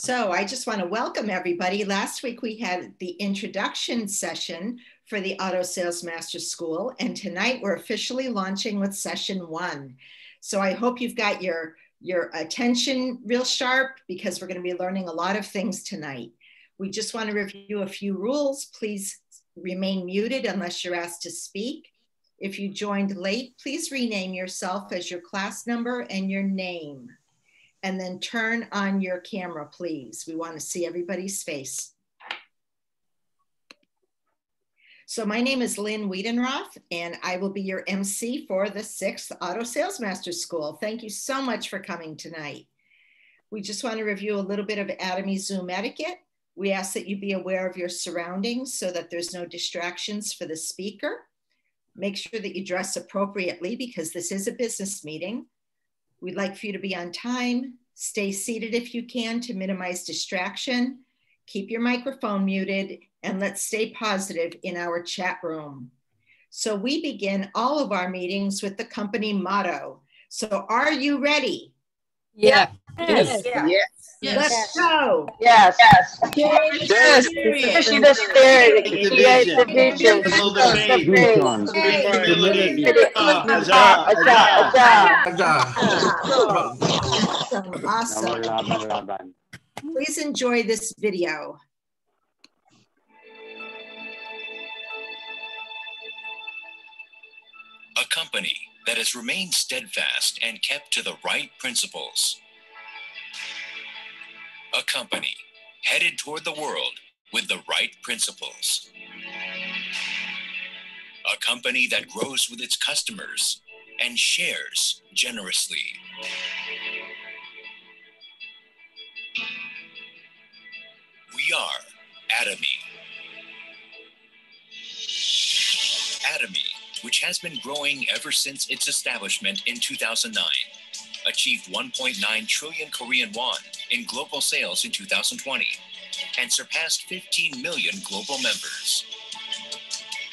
So I just want to welcome everybody. Last week we had the introduction session for the Auto Sales Master School, and tonight we're officially launching with session 1. So I hope you've got your attention real sharp because we're going to be learning a lot of things tonight. We just want to review a few rules. Please remain muted unless you're asked to speak. If you joined late, please rename yourself as your class number and your name. And then turn on your camera, please. We want to see everybody's face. So my name is Lynn Wiedenroth, and I will be your MC for the 6th Auto Sales Master School. Thank you so much for coming tonight. We just want to review a little bit of Atomy Zoom etiquette. We ask that you be aware of your surroundings so that there's no distractions for the speaker. Make sure that you dress appropriately because this is a business meeting. We'd like for you to be on time. Stay seated if you can to minimize distraction. Keep your microphone muted, and let's stay positive in our chat room. So we begin all of our meetings with the company motto. So are you ready? Yeah. Yes. Yes. Yes. Let's go. Yes. Yes. Pushing the spirit, create the vision, Follow the the faith. faith, Humility. Awesome. Please enjoy this video. A company that has remained steadfast and kept to the right principles. A company headed toward the world with the right principles. A company that grows with its customers and shares generously. We are Atomy. Atomy, which has been growing ever since its establishment in 2009, achieved 1.9 trillion Korean won in global sales in 2020 and surpassed 15 million global members.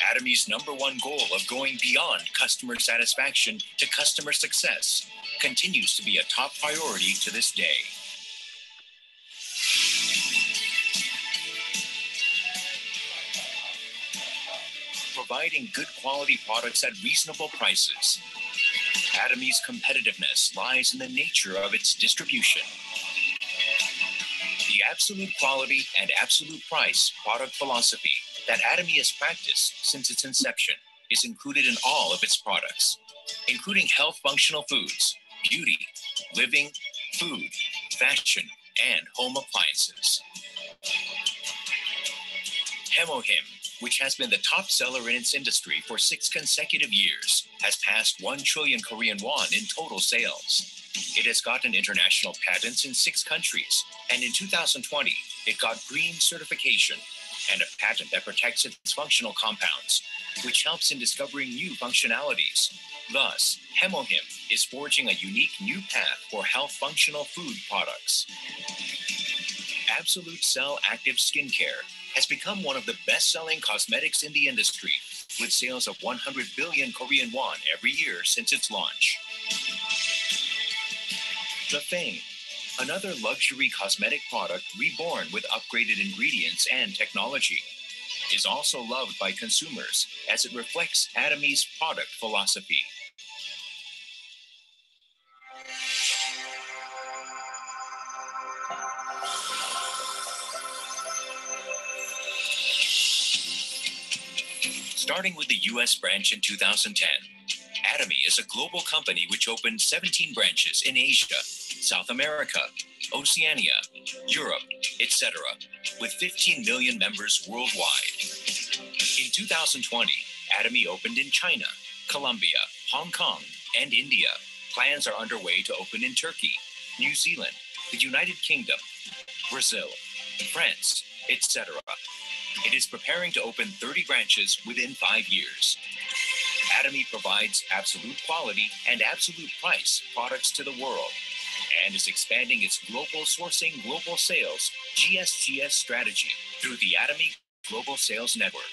Atomy's #1 goal of going beyond customer satisfaction to customer success continues to be a top priority to this day. Providing good quality products at reasonable prices. Atomy's competitiveness lies in the nature of its distribution. The absolute quality and absolute price product philosophy that Atomy has practiced since its inception is included in all of its products, including health functional foods, beauty, living, food, fashion, and home appliances. Hemohim, which has been the top seller in its industry for 6 consecutive years, has passed 1 trillion Korean won in total sales. It has gotten international patents in 6 countries, and in 2020, it got green certification and a patent that protects its functional compounds, which helps in discovering new functionalities. Thus, Hemohim is forging a unique new path for health functional food products. Absolute Cell Active Skincare has become one of the best-selling cosmetics in the industry, with sales of 100 billion Korean won every year since its launch. The Fame, another luxury cosmetic product reborn with upgraded ingredients and technology, is also loved by consumers as it reflects Atomy's product philosophy. Starting with the U.S. branch in 2010, Atomy is a global company which opened 17 branches in Asia, South America, Oceania, Europe, etc., with 15 million members worldwide. In 2020, Atomy opened in China, Colombia, Hong Kong, and India. Plans are underway to open in Turkey, New Zealand, the United Kingdom, Brazil, France, etc. It is preparing to open 30 branches within 5 years. Atomy provides absolute quality and absolute price products to the world and is expanding its global sourcing, global sales, GSGS strategy through the Atomy Global Sales Network.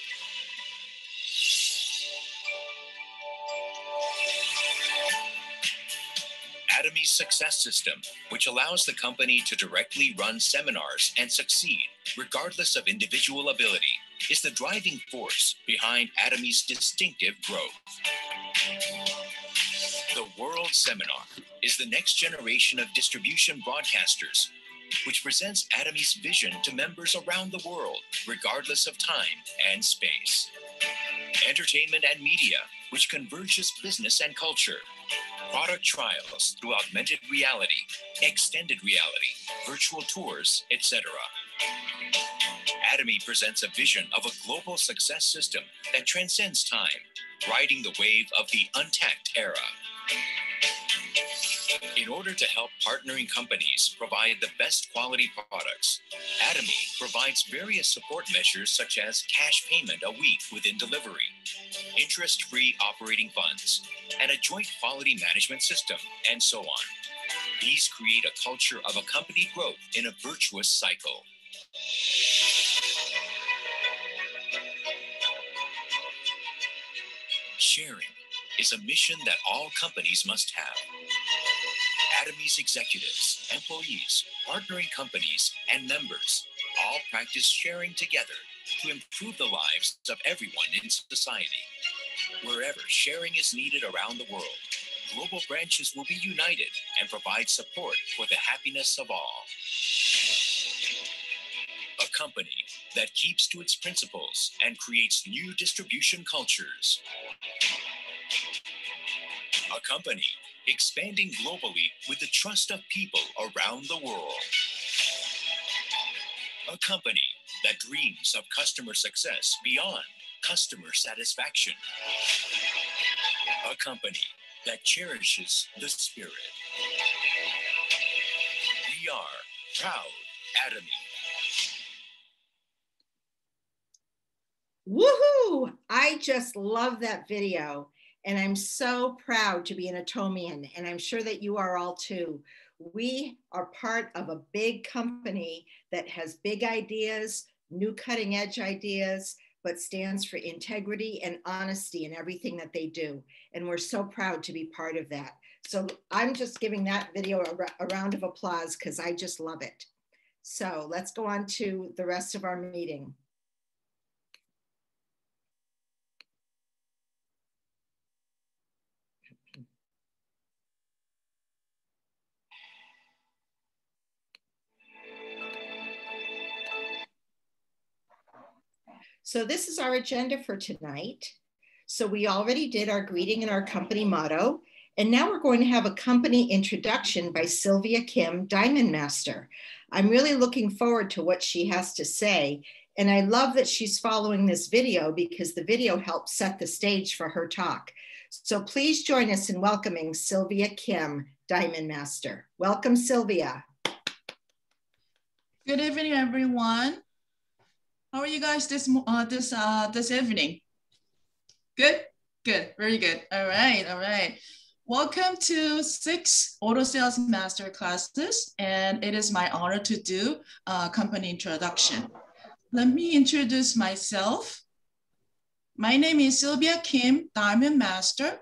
Atomy's success system, which allows the company to directly run seminars and succeed, regardless of individual ability, is the driving force behind Atomy's distinctive growth. The World Seminar is the next generation of distribution broadcasters, which presents Atomy's vision to members around the world, regardless of time and space. Entertainment and media, which converges business and culture. Product trials through augmented reality, extended reality, virtual tours, etc. Atomy presents a vision of a global success system that transcends time, riding the wave of the untapped era. In order to help partnering companies provide the best quality products, Atomy provides various support measures such as cash payment a week within delivery, interest-free operating funds, and a joint quality management system, and so on. These create a culture of a company growth in a virtuous cycle. Sharing is a mission that all companies must have. Atomy's executives, employees, partnering companies, and members all practice sharing together to improve the lives of everyone in society. Wherever sharing is needed around the world, global branches will be united and provide support for the happiness of all. A company that keeps to its principles and creates new distribution cultures. A company expanding globally with the trust of people around the world. A company that dreams of customer success beyond customer satisfaction. A company that cherishes the spirit. We are proud Atomy. Woohoo! I just love that video. And I'm so proud to be an Atomian, and I'm sure that you are all too. We are part of a big company that has big ideas, new cutting edge ideas, but stands for integrity and honesty in everything that they do. And we're so proud to be part of that. So I'm just giving that video a round of applause because I just love it. So let's go on to the rest of our meeting. So this is our agenda for tonight. So we already did our greeting and our company motto. And now we're going to have a company introduction by Sylvia Kim, Diamond Master. I'm really looking forward to what she has to say. And I love that she's following this video because the video helps set the stage for her talk. So please join us in welcoming Sylvia Kim, Diamond Master. Welcome, Sylvia. Good evening, everyone. How are you guys this evening? Good, very good. All right. Welcome to 6 Auto Sales Master classes, and it is my honor to do a company introduction. Let me introduce myself. My name is Sylvia Kim, Diamond Master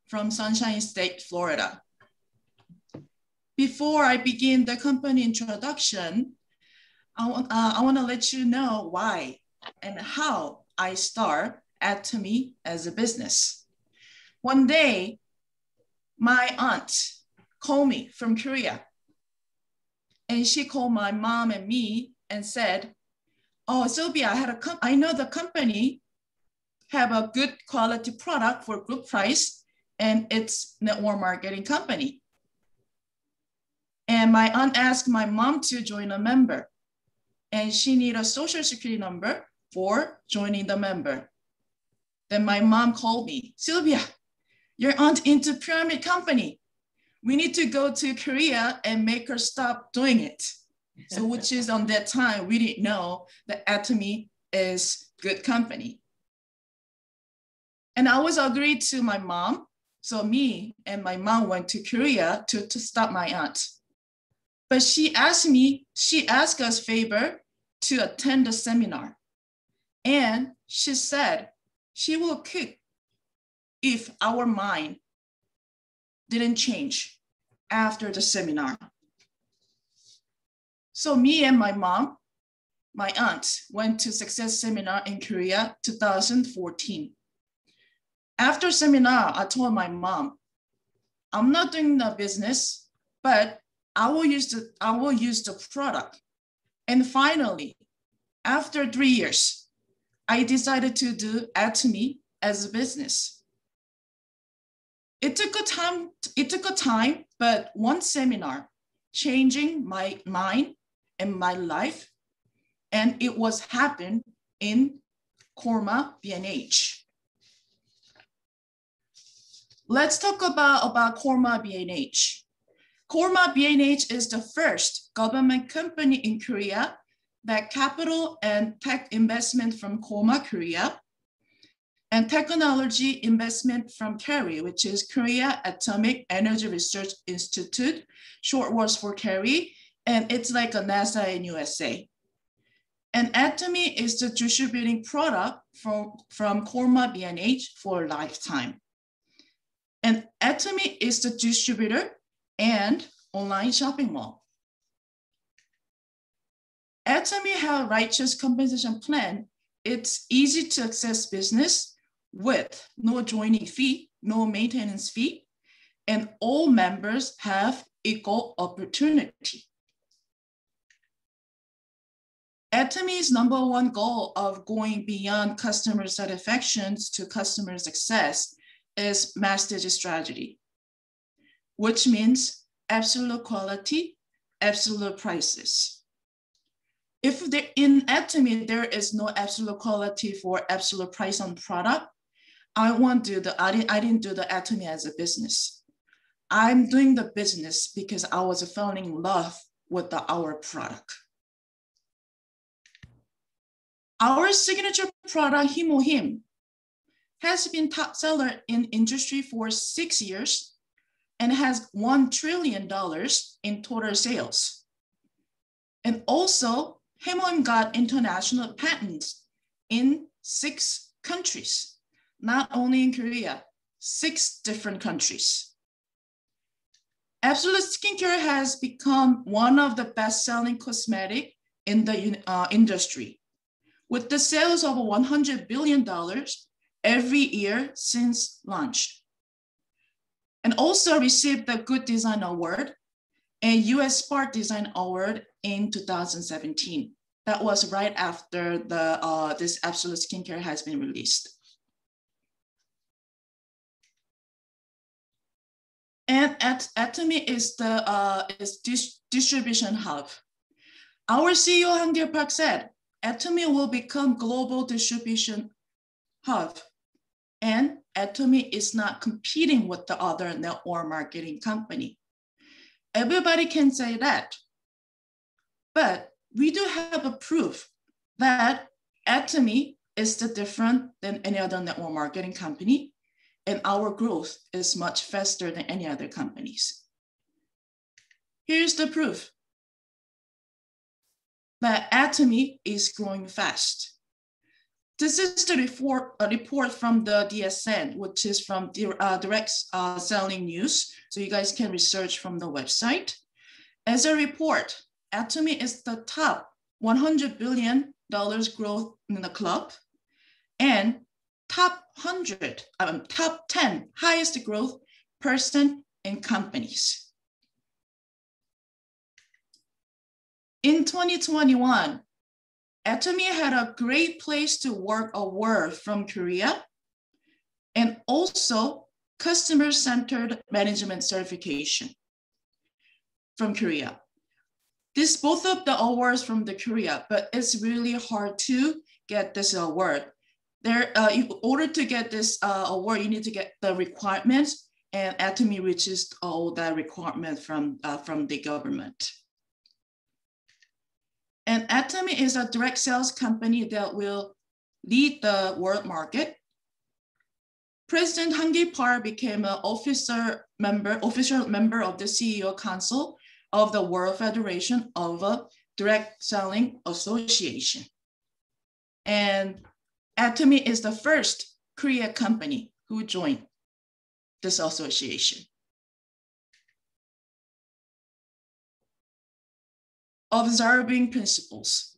from Sunshine State, Florida. Before I begin the company introduction, I want to let you know why and how I start Atomy as a business. One day, my aunt called me from Korea, and she called my mom and me and said, "Oh, Sylvia, I know the company have a good quality product for good price, and it's network marketing company." And my aunt asked my mom to join a member, and she need a social security number for joining the member. Then my mom called me, "Sylvia, your aunt into pyramid company. We need to go to Korea and make her stop doing it." So which is on that time, we didn't know that Atomy is good company. And I was agreed to my mom. So me and my mom went to Korea to stop my aunt. But she asked us favor to attend the seminar. And she said she will cook if our mind didn't change. after the seminar. So me and my mom, my aunt, went to Success Seminar in Korea 2014. After seminar, I told my mom, I'm not doing the business, but I will use the product. And finally, after 3 years, I decided to do Atomy as a business. It took a time, but one seminar changing my mind and my life, and it was happened in Korma B&H. Let's talk about Korma B&H. Korma B&H is the first government company in Korea that capital and tech investment from Korma Korea and technology investment from KERI, which is Korea Atomic Energy Research Institute, short words for KERI, and it's like a NASA in USA. And Atomy is the distributing product from Korma B&H for a lifetime. And Atomy is the distributor and online shopping mall. Atomy has a righteous compensation plan. It's easy to access business with no joining fee, no maintenance fee, and all members have equal opportunity. Atomy's #1 goal of going beyond customer satisfaction to customer success is master strategy, which means absolute quality, absolute prices. If in Atomy there is no absolute quality for absolute price on product, I didn't do the Atomy as a business. I'm doing the business because I was falling in love with our product. Our signature product, Himohim, has been top seller in industry for 6 years and has $1 trillion in total sales. And also, Himohim got international patents in 6 countries, not only in Korea, 6 different countries. Absolute Skincare has become one of the best-selling cosmetic in the industry, with the sales of $100 billion every year since launch. And also received the Good Design Award and US Spark Design Award in 2017. That was right after this Absolute Skincare has been released. And Atomy is the distribution hub. Our CEO Hang-Dae Park said, Atomy will become global distribution hub, and Atomy is not competing with the other network marketing company. Everybody can say that, but we do have a proof that Atomy is different than any other network marketing company, and our growth is much faster than any other companies. Here's the proof that Atomy is growing fast. This is the report from the DSN, which is from Direct Selling News. So you guys can research from the website. As a report, Atomy is the top $100 billion growth in the club and top 10 highest growth person in companies. In 2021, Atomy had a Great Place to Work award from Korea and also Customer-Centered Management Certification from Korea. Both of the awards from the Korea, but it's really hard to get this award. In order to get this award, you need to get the requirements, and Atomy reaches all the requirements from the government. And Atomy is a direct sales company that will lead the world market. President Hang-Dae Park became an official member of the CEO Council of the World Federation of Direct Selling Association. And Atomy is the first Korea company who joined this association. observing principles.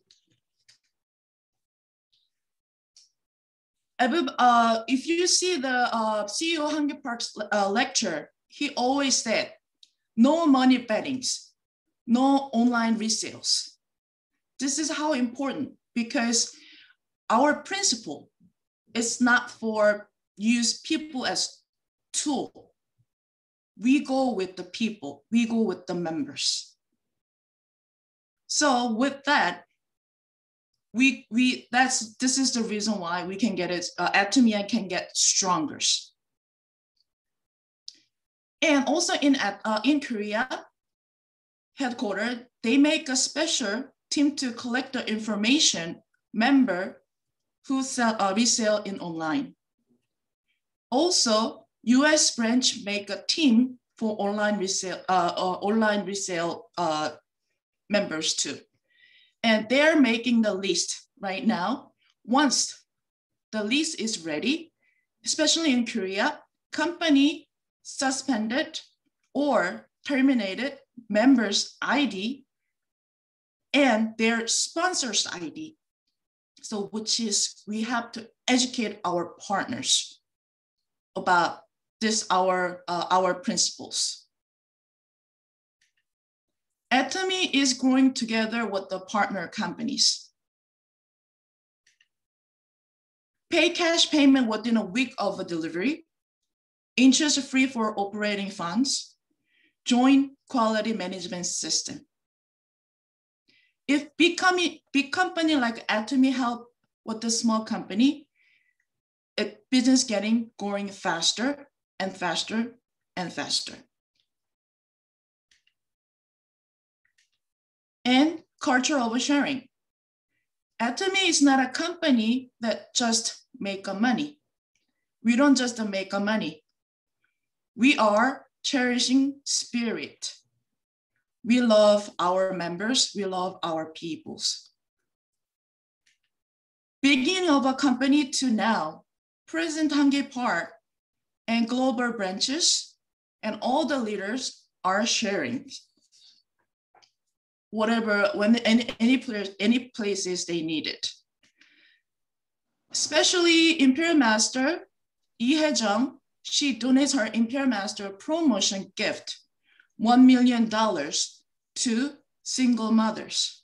If you see the CEO Hangi Park's lecture, he always said, no money bettings, no online resales. This is how important, because our principle is not for use people as tool. We go with the people, we go with the members. So with that, this is the reason why we can get it, Atomy can get stronger. And also in Korea headquarters, they make a special team to collect the information member who resell in online. Also, US branch make a team for online resale members too. And they're making the list right now. Once the list is ready, especially in Korea, company suspended or terminated members' ID and their sponsors' ID. So which is, we have to educate our partners about this, our principles. Atomy is growing together with the partner companies. Pay cash payment within a week of a delivery, interest-free for operating funds, joint quality management system. If big company like Atomy help with the small company, business going faster and faster and faster. And culture of sharing. Atomy is not a company that just make money. We don't just make money. We are cherishing spirit. We love our members. We love our peoples. Beginning of a company to now, President Hangi Park and global branches and all the leaders are sharing whatever, when any places they need it. Especially Imperial Master Lee Hae-jung, she donates her Imperial Master promotion gift, $1 million to single mothers.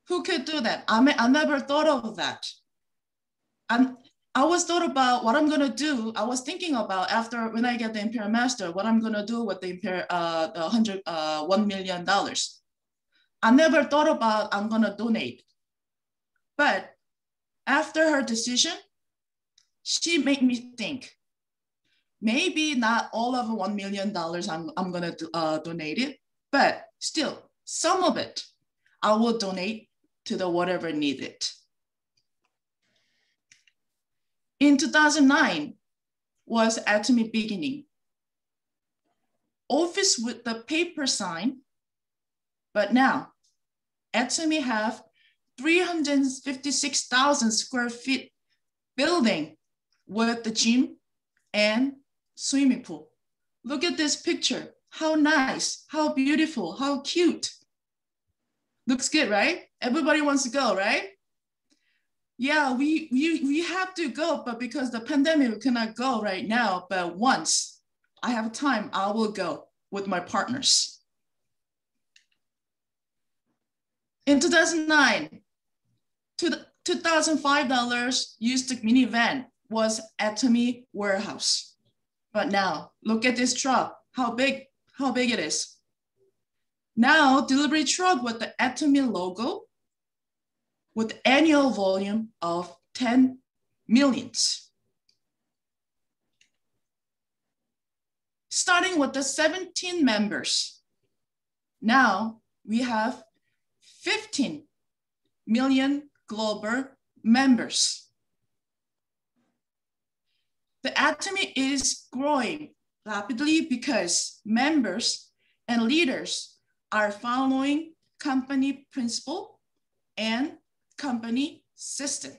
Who could do that? I never thought of that. And I was thought about what I'm gonna do. I was thinking about after when I get the Imperial Master, what I'm gonna do with the $1 million. I never thought about I'm gonna donate. But after her decision, she made me think, maybe not all of $1 million I'm gonna donate it, but still some of it I will donate to the whatever needed. In 2009 was Atomy beginning. Office with the paper sign, but now Atomy have 356,000 square feet building with the gym and swimming pool. Look at this picture. How nice, how beautiful, how cute. Looks good, right? Everybody wants to go, right? Yeah, we have to go, but because the pandemic, we cannot go right now. But once I have time, I will go with my partners. In 2009, $2,005 used minivan was Atomy warehouse. But now look at this truck, how big it is. Now delivery truck with the Atomy logo with annual volume of 10 millions. Starting with the 17 members. Now we have 15 million global members. The Atomy is growing rapidly because members and leaders are following company principle and company system.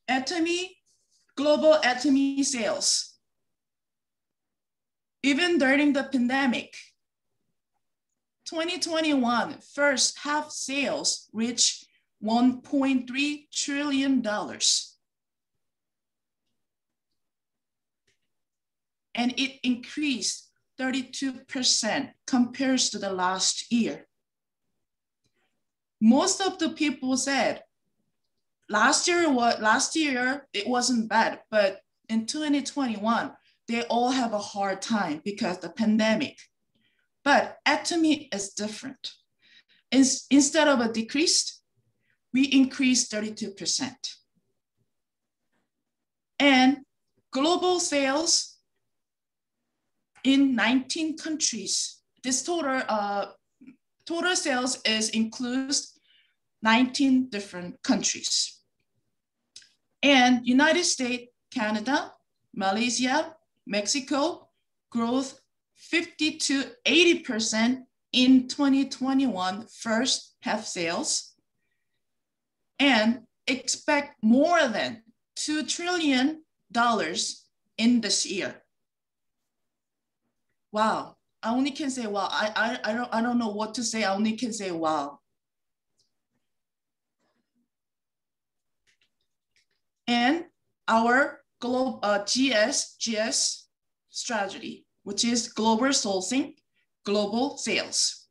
Atomy, global Atomy sales. Even during the pandemic, 2021 first half sales reached $1.3 trillion. And it increased 32% compared to the last year. Most of the people said last year it wasn't bad, but in 2021, they all have a hard time because of the pandemic. But Atomy is different. Instead of a decrease, we increased 32%. And global sales in 19 countries. This total sales includes 19 different countries. And United States, Canada, Malaysia, Mexico, growth 50 to 80% in 2021 first half sales, and expect more than $2 trillion in this year. Wow, I only can say wow. I don't know what to say. I only can say wow. And our global GS strategy, which is global sourcing, global sales.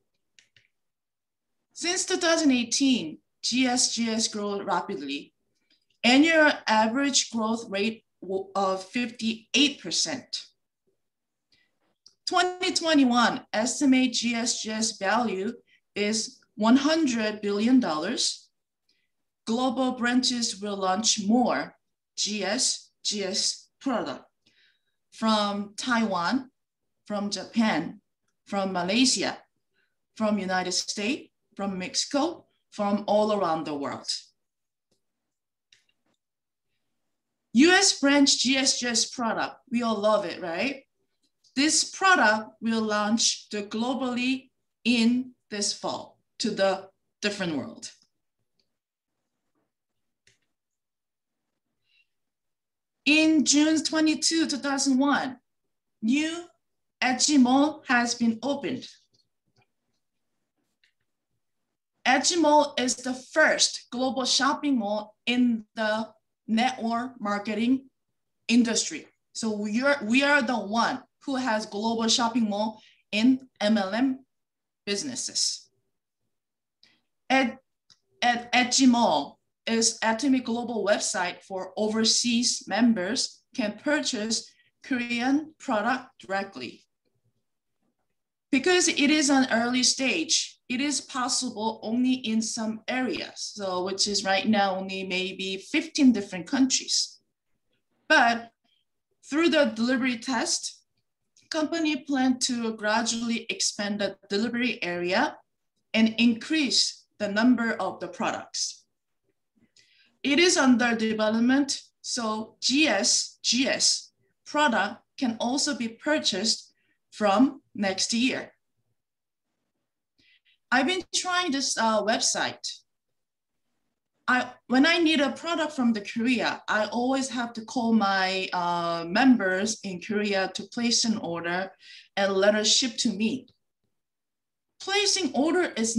Since 2018, GS grew rapidly. Annual average growth rate of 58%. 2021 estimate GS value is $100 billion. Global branches will launch more GS product from Taiwan, from Japan, from Malaysia, from United States, from Mexico, from all around the world. US branch GS product, we all love it, right? This product will launch globally in this fall to the different world. In June 22, 2001, new Edgy Mall has been opened. Edgy Mall is the first global shopping mall in the network marketing industry. So we are the one who has global shopping mall in MLM businesses. At Edgy Mall is Atomy global website for overseas members can purchase Korean product directly. Because it is an early stage, it is possible only in some areas. So which is right now only maybe 15 different countries. But through the delivery test, company plan to gradually expand the delivery area and increase the number of the products. It is under development, so GS product can also be purchased from next year. I've been trying this website. When I need a product from Korea, I always have to call my members in Korea to place an order and let it ship to me. Placing order is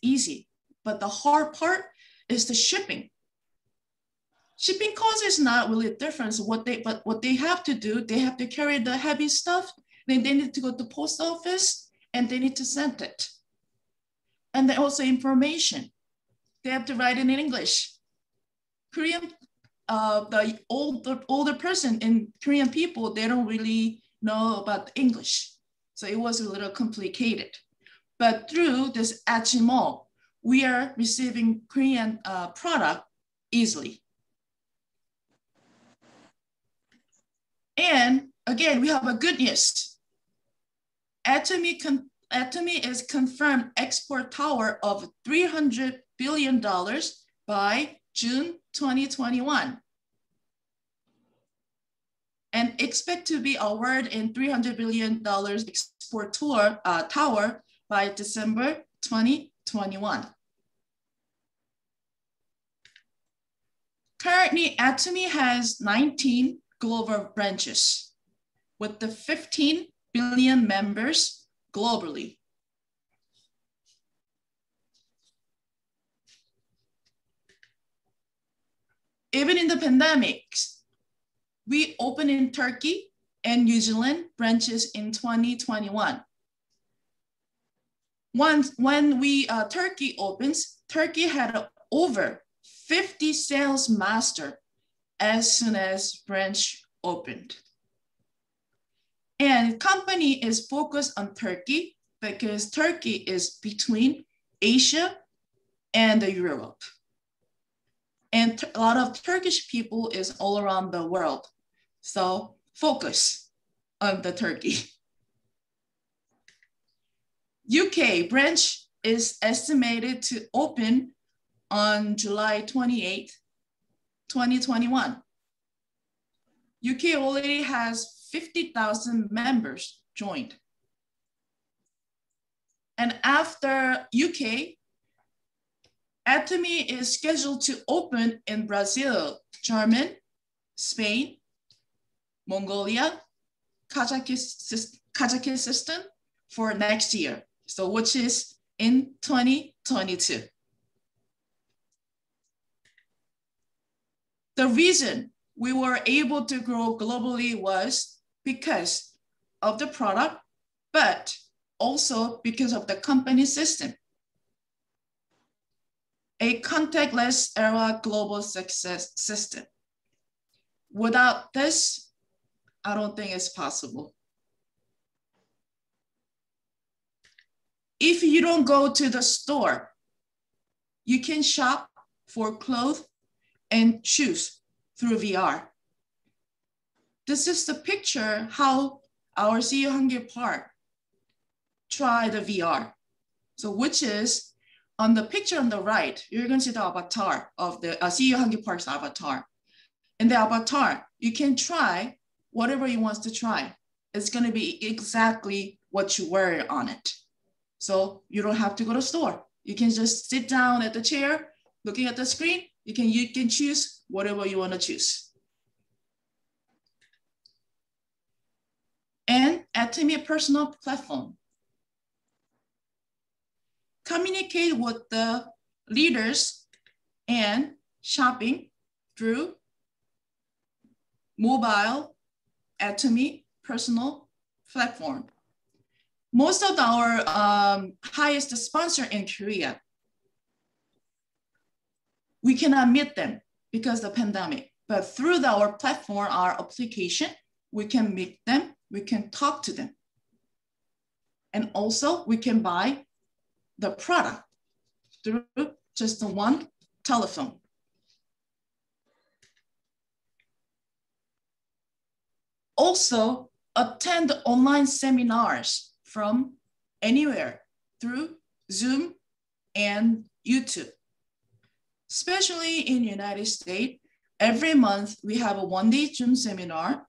easy, but the hard part is the shipping. Shipping cost is not really different. So what they have to do, they have to carry the heavy stuff, then they need to go to the post office and they need to send it. And then also information. They have to write it in English. Korean, the older person in Korean people, they don't really know about English. So it was a little complicated. But through this Edgy Mall, we are receiving Korean product easily. And again, we have a good news. Atomy is confirmed export tower of $300 billion by June 2021. And expect to be awarded in $300 billion export tower by December 2021. Currently, Atomy has 19 global branches with the 15 billion members globally. even in the pandemics, we opened in Turkey and New Zealand branches in 2021. When Turkey opens, Turkey had over 50 sales master as soon as branch opened. And company is focused on Turkey because Turkey is between Asia and Europe. And a lot of Turkish people is all around the world. So focus on the Turkey. UK branch is estimated to open on July 28, 2021. UK already has 50,000 members joined. And after UK, Atomy is scheduled to open in Brazil, Germany, Spain, Mongolia, Kazakhstan for next year. So which is in 2022. The reason we were able to grow globally was because of the product, but also because of the company system. A contactless era global success system. Without this, I don't think it's possible. If you don't go to the store, you can shop for clothes and shoes through VR. This is the picture how our CEO Hungary Park try the VR. So which is on the picture on the right, you're going to see the avatar of the CEO Hungary Park's avatar. In the avatar, you can try whatever you want to try. It's going to be exactly what you wear on it. So you don't have to go to the store. You can just sit down at the chair, looking at the screen. You can choose whatever you want to choose. And Atomy personal platform. Communicate with the leaders and shopping through mobile Atomy personal platform. Most of our highest sponsor in Korea, we cannot meet them because of the pandemic, but through our platform, our application, we can meet them, we can talk to them. And also we can buy the product through just one telephone. Also attend online seminars from anywhere through Zoom and YouTube. Especially in the United States, every month we have a one-day Zoom seminar,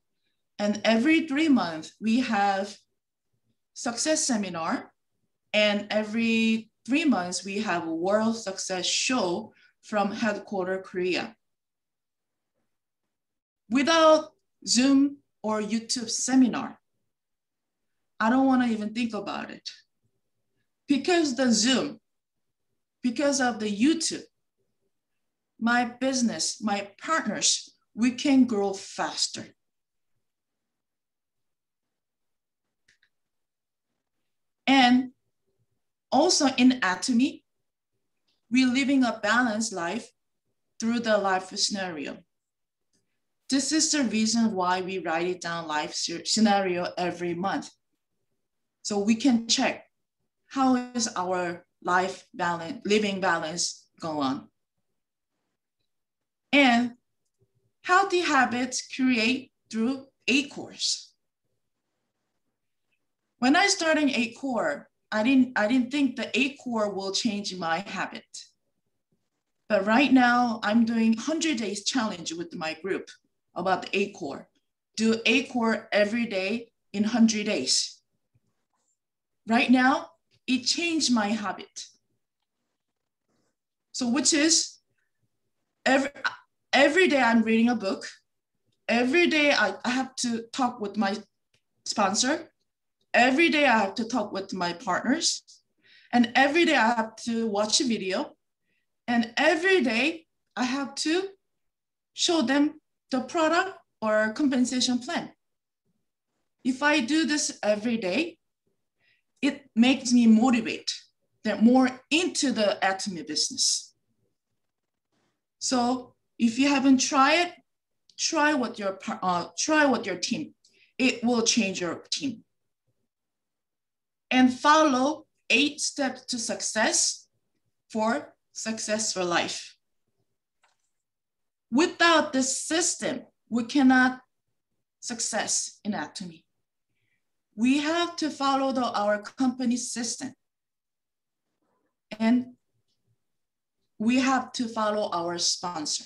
and every 3 months we have success seminar, and every 3 months we have a world success show from headquarters Korea. Without Zoom or YouTube seminar, I don't want to even think about it. Because the Zoom, because of the YouTube, my business, my partners, we can grow faster. And also in Atomy, we're living a balanced life through the life scenario. This is the reason why we write it down life scenario every month. So we can check how is our life balance, living balance going on. And healthy habits create through 8 cores. When I started 8 core, I didn't think the 8 core will change my habit. But right now I'm doing 100 days challenge with my group about the 8 core. Do 8 core every day in 100 days. Right now, it changed my habit. So which is every day I'm reading a book. Every day I have to talk with my sponsor. Every day I have to talk with my partners. And every day I have to watch a video. And every day I have to show them the product or compensation plan. If I do this every day, it makes me motivate them more into the Atomy business. So if you haven't tried it, try with your team. It will change your team. And follow 8 steps to success for successful life. Without this system, we cannot success in Atomy. We have to follow our company system. And we have to follow our sponsor.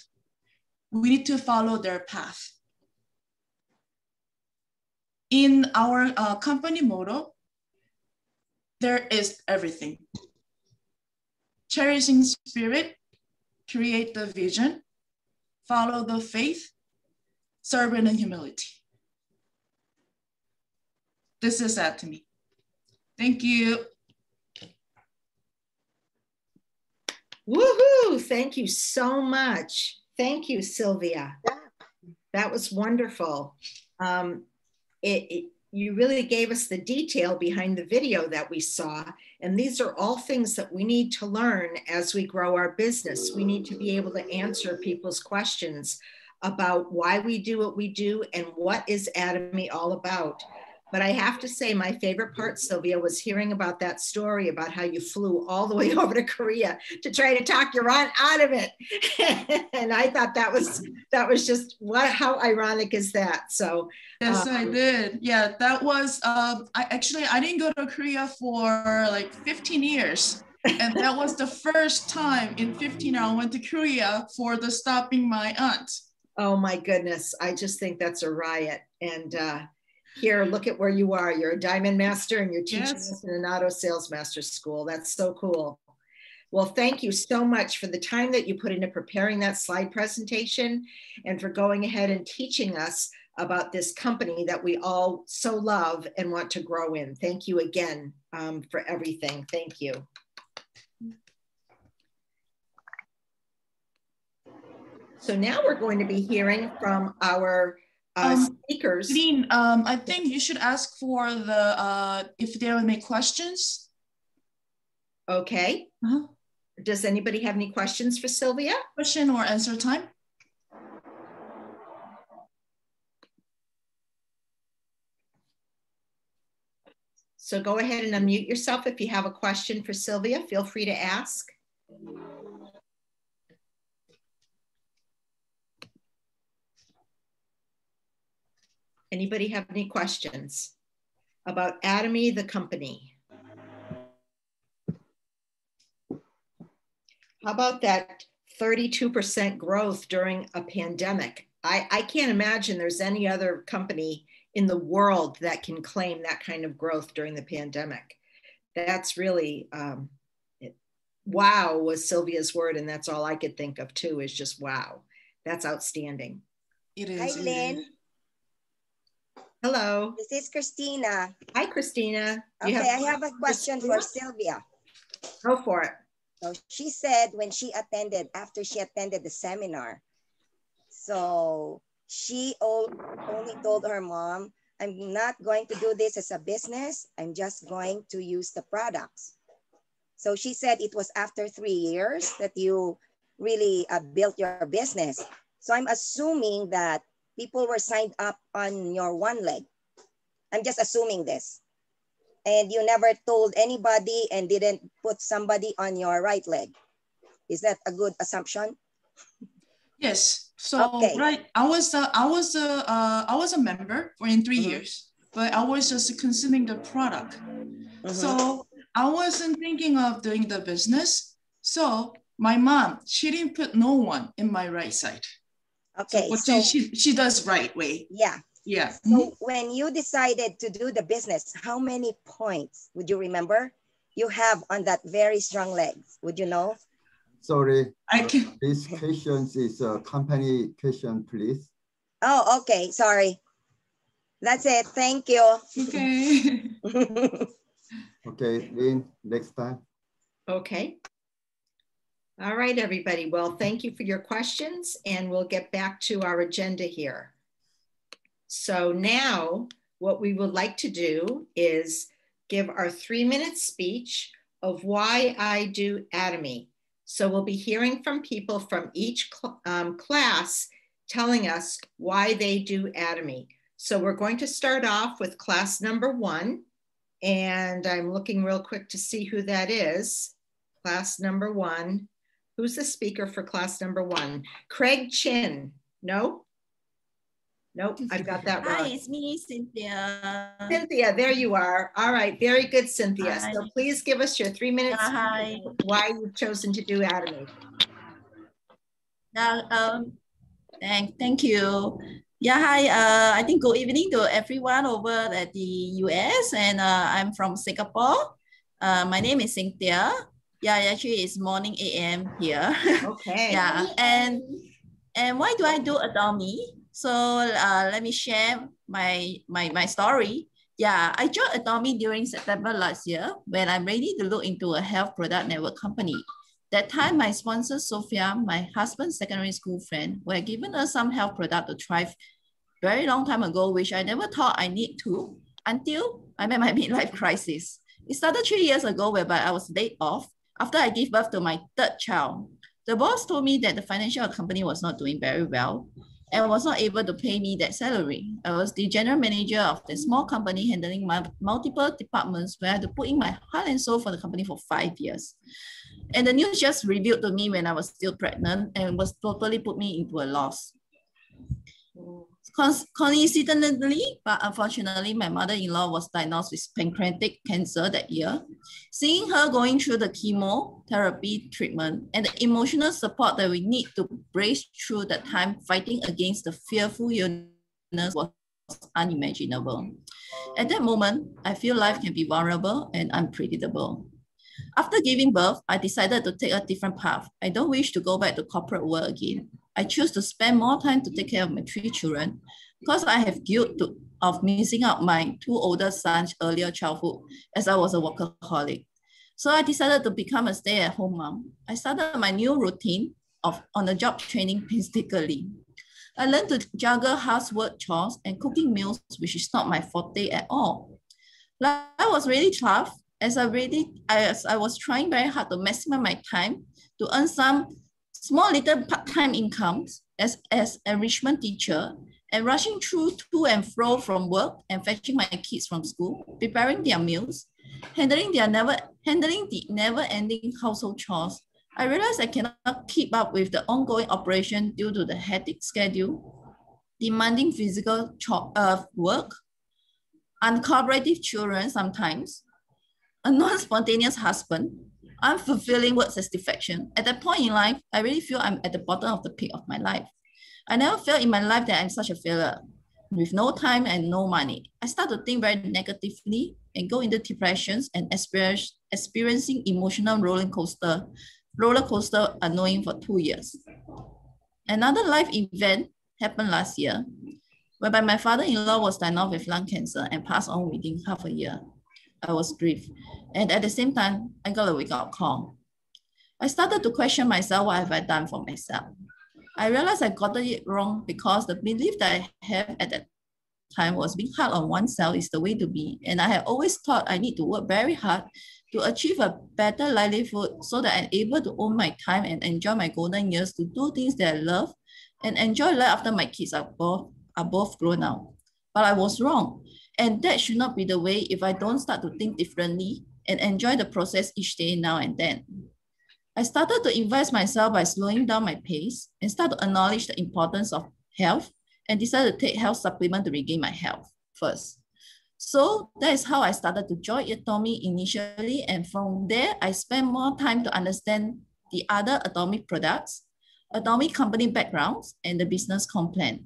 We need to follow their path. In our company motto, there is everything. Cherishing spirit, create the vision, follow the faith, servant and humility. This is Atomy. Thank you. Woohoo! Thank you so much. Thank you, Sylvia. That was wonderful. You really gave us the detail behind the video that we saw. And these are all things that we need to learn as we grow our business. We need to be able to answer people's questions about why we do what we do and what is Atomy all about. But I have to say, my favorite part, Sylvia, was hearing about that story about how you flew all the way over to Korea to try to talk your aunt out of it. And I thought that was just, how ironic is that? So yes, I did. Yeah, that was, I didn't go to Korea for like 15 years. And that was the first time in 15 years I went to Korea for the stopping my aunt. Oh my goodness. I just think that's a riot. And here, look at where you are. You're a diamond master and you're teaching us in an auto sales master school. That's so cool. Well, thank you so much for the time that you put into preparing that slide presentation and for going ahead and teaching us about this company that we all so love and want to grow in. Thank you again for everything. Thank you. So now we're going to be hearing from our speakers. Dean, I think you should ask for the, if there are any questions. Okay. Does anybody have any questions for Sylvia? Question or answer time? So go ahead and unmute yourself. If you have a question for Sylvia, feel free to ask. Anybody have any questions about Atomy, the company? How about that 32% growth during a pandemic? I can't imagine there's any other company in the world that can claim that kind of growth during the pandemic. That's really, wow was Sylvia's word, and that's all I could think of too, is just wow. That's outstanding. It is. Hi, Lynn. Hello. This is Christina. Hi, Christina. Okay, I have a question for Sylvia. Go for it. So she said when she attended, after she attended the seminar, so she only told her mom, I'm not going to do this as a business. I'm just going to use the products. So she said it was after 3 years that you really built your business. So I'm assuming that people were signed up on your one leg. I'm just assuming this. And you never told anybody and didn't put somebody on your right leg. Is that a good assumption? Yes. So okay. Right, I was a member for in 3 years, but I was just consuming the product. So I wasn't thinking of doing the business. So my mom, she didn't put no one in my right side. Okay, so she does right way. Yeah. Yeah. So when you decided to do the business, how many points would you remember you have on that very strong legs? Would you know? Sorry, I can. This question is a company question, please. Oh, okay. Sorry. That's it. Thank you. Okay. Okay, Lynn, next time. Okay. All right, everybody. Well, thank you for your questions, and we'll get back to our agenda here. So now what we would like to do is give our 3-minute speech of why I do Atomy. So we'll be hearing from people from each class telling us why they do Atomy. So we're going to start off with class number 1, and I'm looking real quick to see who that is. Class number 1. Who's the speaker for class number 1? Craig Chin. No? Nope, I've got that wrong. Hi, it's me, Cynthia. Cynthia, there you are. All right, very good, Cynthia. Hi. So please give us your 3 minutes Hi. why you've chosen to do Atomy. Thank you. Yeah, hi. I think good evening to everyone over at the US, and I'm from Singapore. My name is Cynthia. Yeah, actually it's morning AM here. Okay. Yeah, and why do I do Atomy? So let me share my story. Yeah, I joined Atomy during September last year when I'm ready to look into a health product network company. That time, my sponsor, Sylvia, my husband's secondary school friend, were given us some health product to try very long time ago, which I never thought I need to until I met my midlife crisis. It started 3 years ago whereby I was laid off after I gave birth to my 3rd child. The boss told me that the financial company was not doing very well and was not able to pay me that salary. I was the general manager of the small company handling multiple departments where I had to put in my heart and soul for the company for 5 years. And the news just revealed to me when I was still pregnant and was totally put me into a loss. Coincidentally, but unfortunately, my mother-in-law was diagnosed with pancreatic cancer that year. Seeing her going through the chemotherapy treatment and the emotional support that we need to brace through that time fighting against the fearful illness was unimaginable. At that moment, I feel life can be vulnerable and unpredictable. After giving birth, I decided to take a different path. I don't wish to go back to corporate world again. I choose to spend more time to take care of my 3 children because I have guilt of missing out my 2 older sons' earlier childhood as I was a workaholic. So I decided to become a stay-at-home mom. I started my new routine of on-the-job training painstakingly. I learned to juggle housework chores and cooking meals, which is not my forte at all. Life was really tough as I was trying very hard to maximize my time to earn some small little part-time incomes as enrichment teacher and rushing through to and fro from work and fetching my kids from school, preparing their meals, handling the never-ending household chores. I realized I cannot keep up with the ongoing operation due to the hectic schedule, demanding physical work, uncooperative children sometimes, a non-spontaneous husband, unfulfilling work satisfaction. At that point in life, I really feel I'm at the bottom of the pit of my life. I never felt in my life that I'm such a failure with no time and no money. I start to think very negatively and go into depressions and experiencing emotional roller coaster annoying for 2 years. Another life event happened last year, whereby my father-in-law was diagnosed with lung cancer and passed on within half a year. I was grieved. And at the same time, I got a wake-up call. I started to question myself, what have I done for myself? I realized I got it wrong because the belief that I have at that time was being hard on oneself is the way to be. And I had always thought I need to work very hard to achieve a better livelihood so that I'm able to own my time and enjoy my golden years to do things that I love and enjoy life after my kids are both grown up. But I was wrong. And that should not be the way if I don't start to think differently and enjoy the process each day now and then. I started to invest myself by slowing down my pace and start to acknowledge the importance of health and decided to take health supplement to regain my health first. So that is how I started to join Atomy initially. And from there, I spent more time to understand the other Atomy products, Atomy company backgrounds, and the business plan.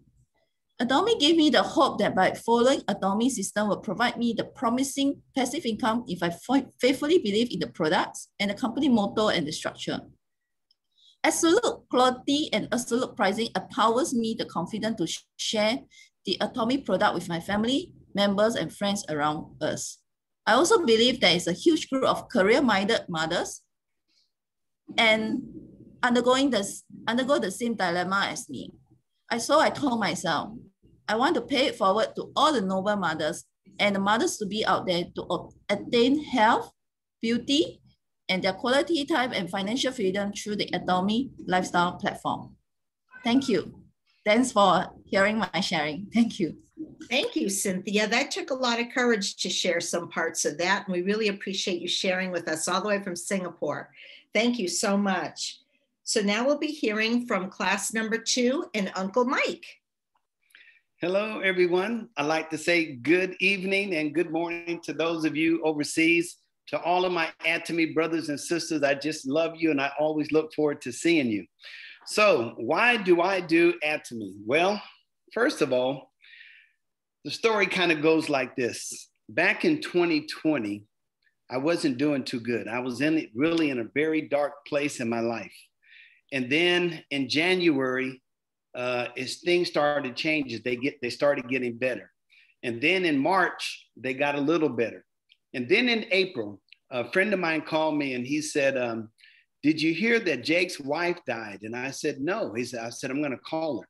Atomy gave me the hope that by following Atomy system will provide me the promising passive income if I faithfully believe in the products and the company motto and the structure. Absolute quality and absolute pricing empowers me the confidence to share the Atomy product with my family, members, and friends around us. I also believe there is a huge group of career-minded mothers and undergo the same dilemma as me. So I told myself, I want to pay it forward to all the noble mothers and the mothers to be out there to attain health, beauty, and their quality time and financial freedom through the Atomy lifestyle platform. Thank you. Thanks for hearing my sharing. Thank you. Thank you, Cynthia. That took a lot of courage to share some parts of that. And we really appreciate you sharing with us all the way from Singapore. Thank you so much. So now we'll be hearing from class number 2 and Uncle Mike. Hello, everyone. I'd like to say good evening and good morning to those of you overseas. To all of my Atomy brothers and sisters, I just love you and I always look forward to seeing you. So why do I do Atomy? Well, first of all, the story kind of goes like this. Back in 2020, I wasn't doing too good. I was really in a very dark place in my life. And then in January, as things started changing, they started getting better. And then in March, they got a little better. And then in April, a friend of mine called me and he said, did you hear that Jake's wife died? And I said, no. I said, I'm gonna call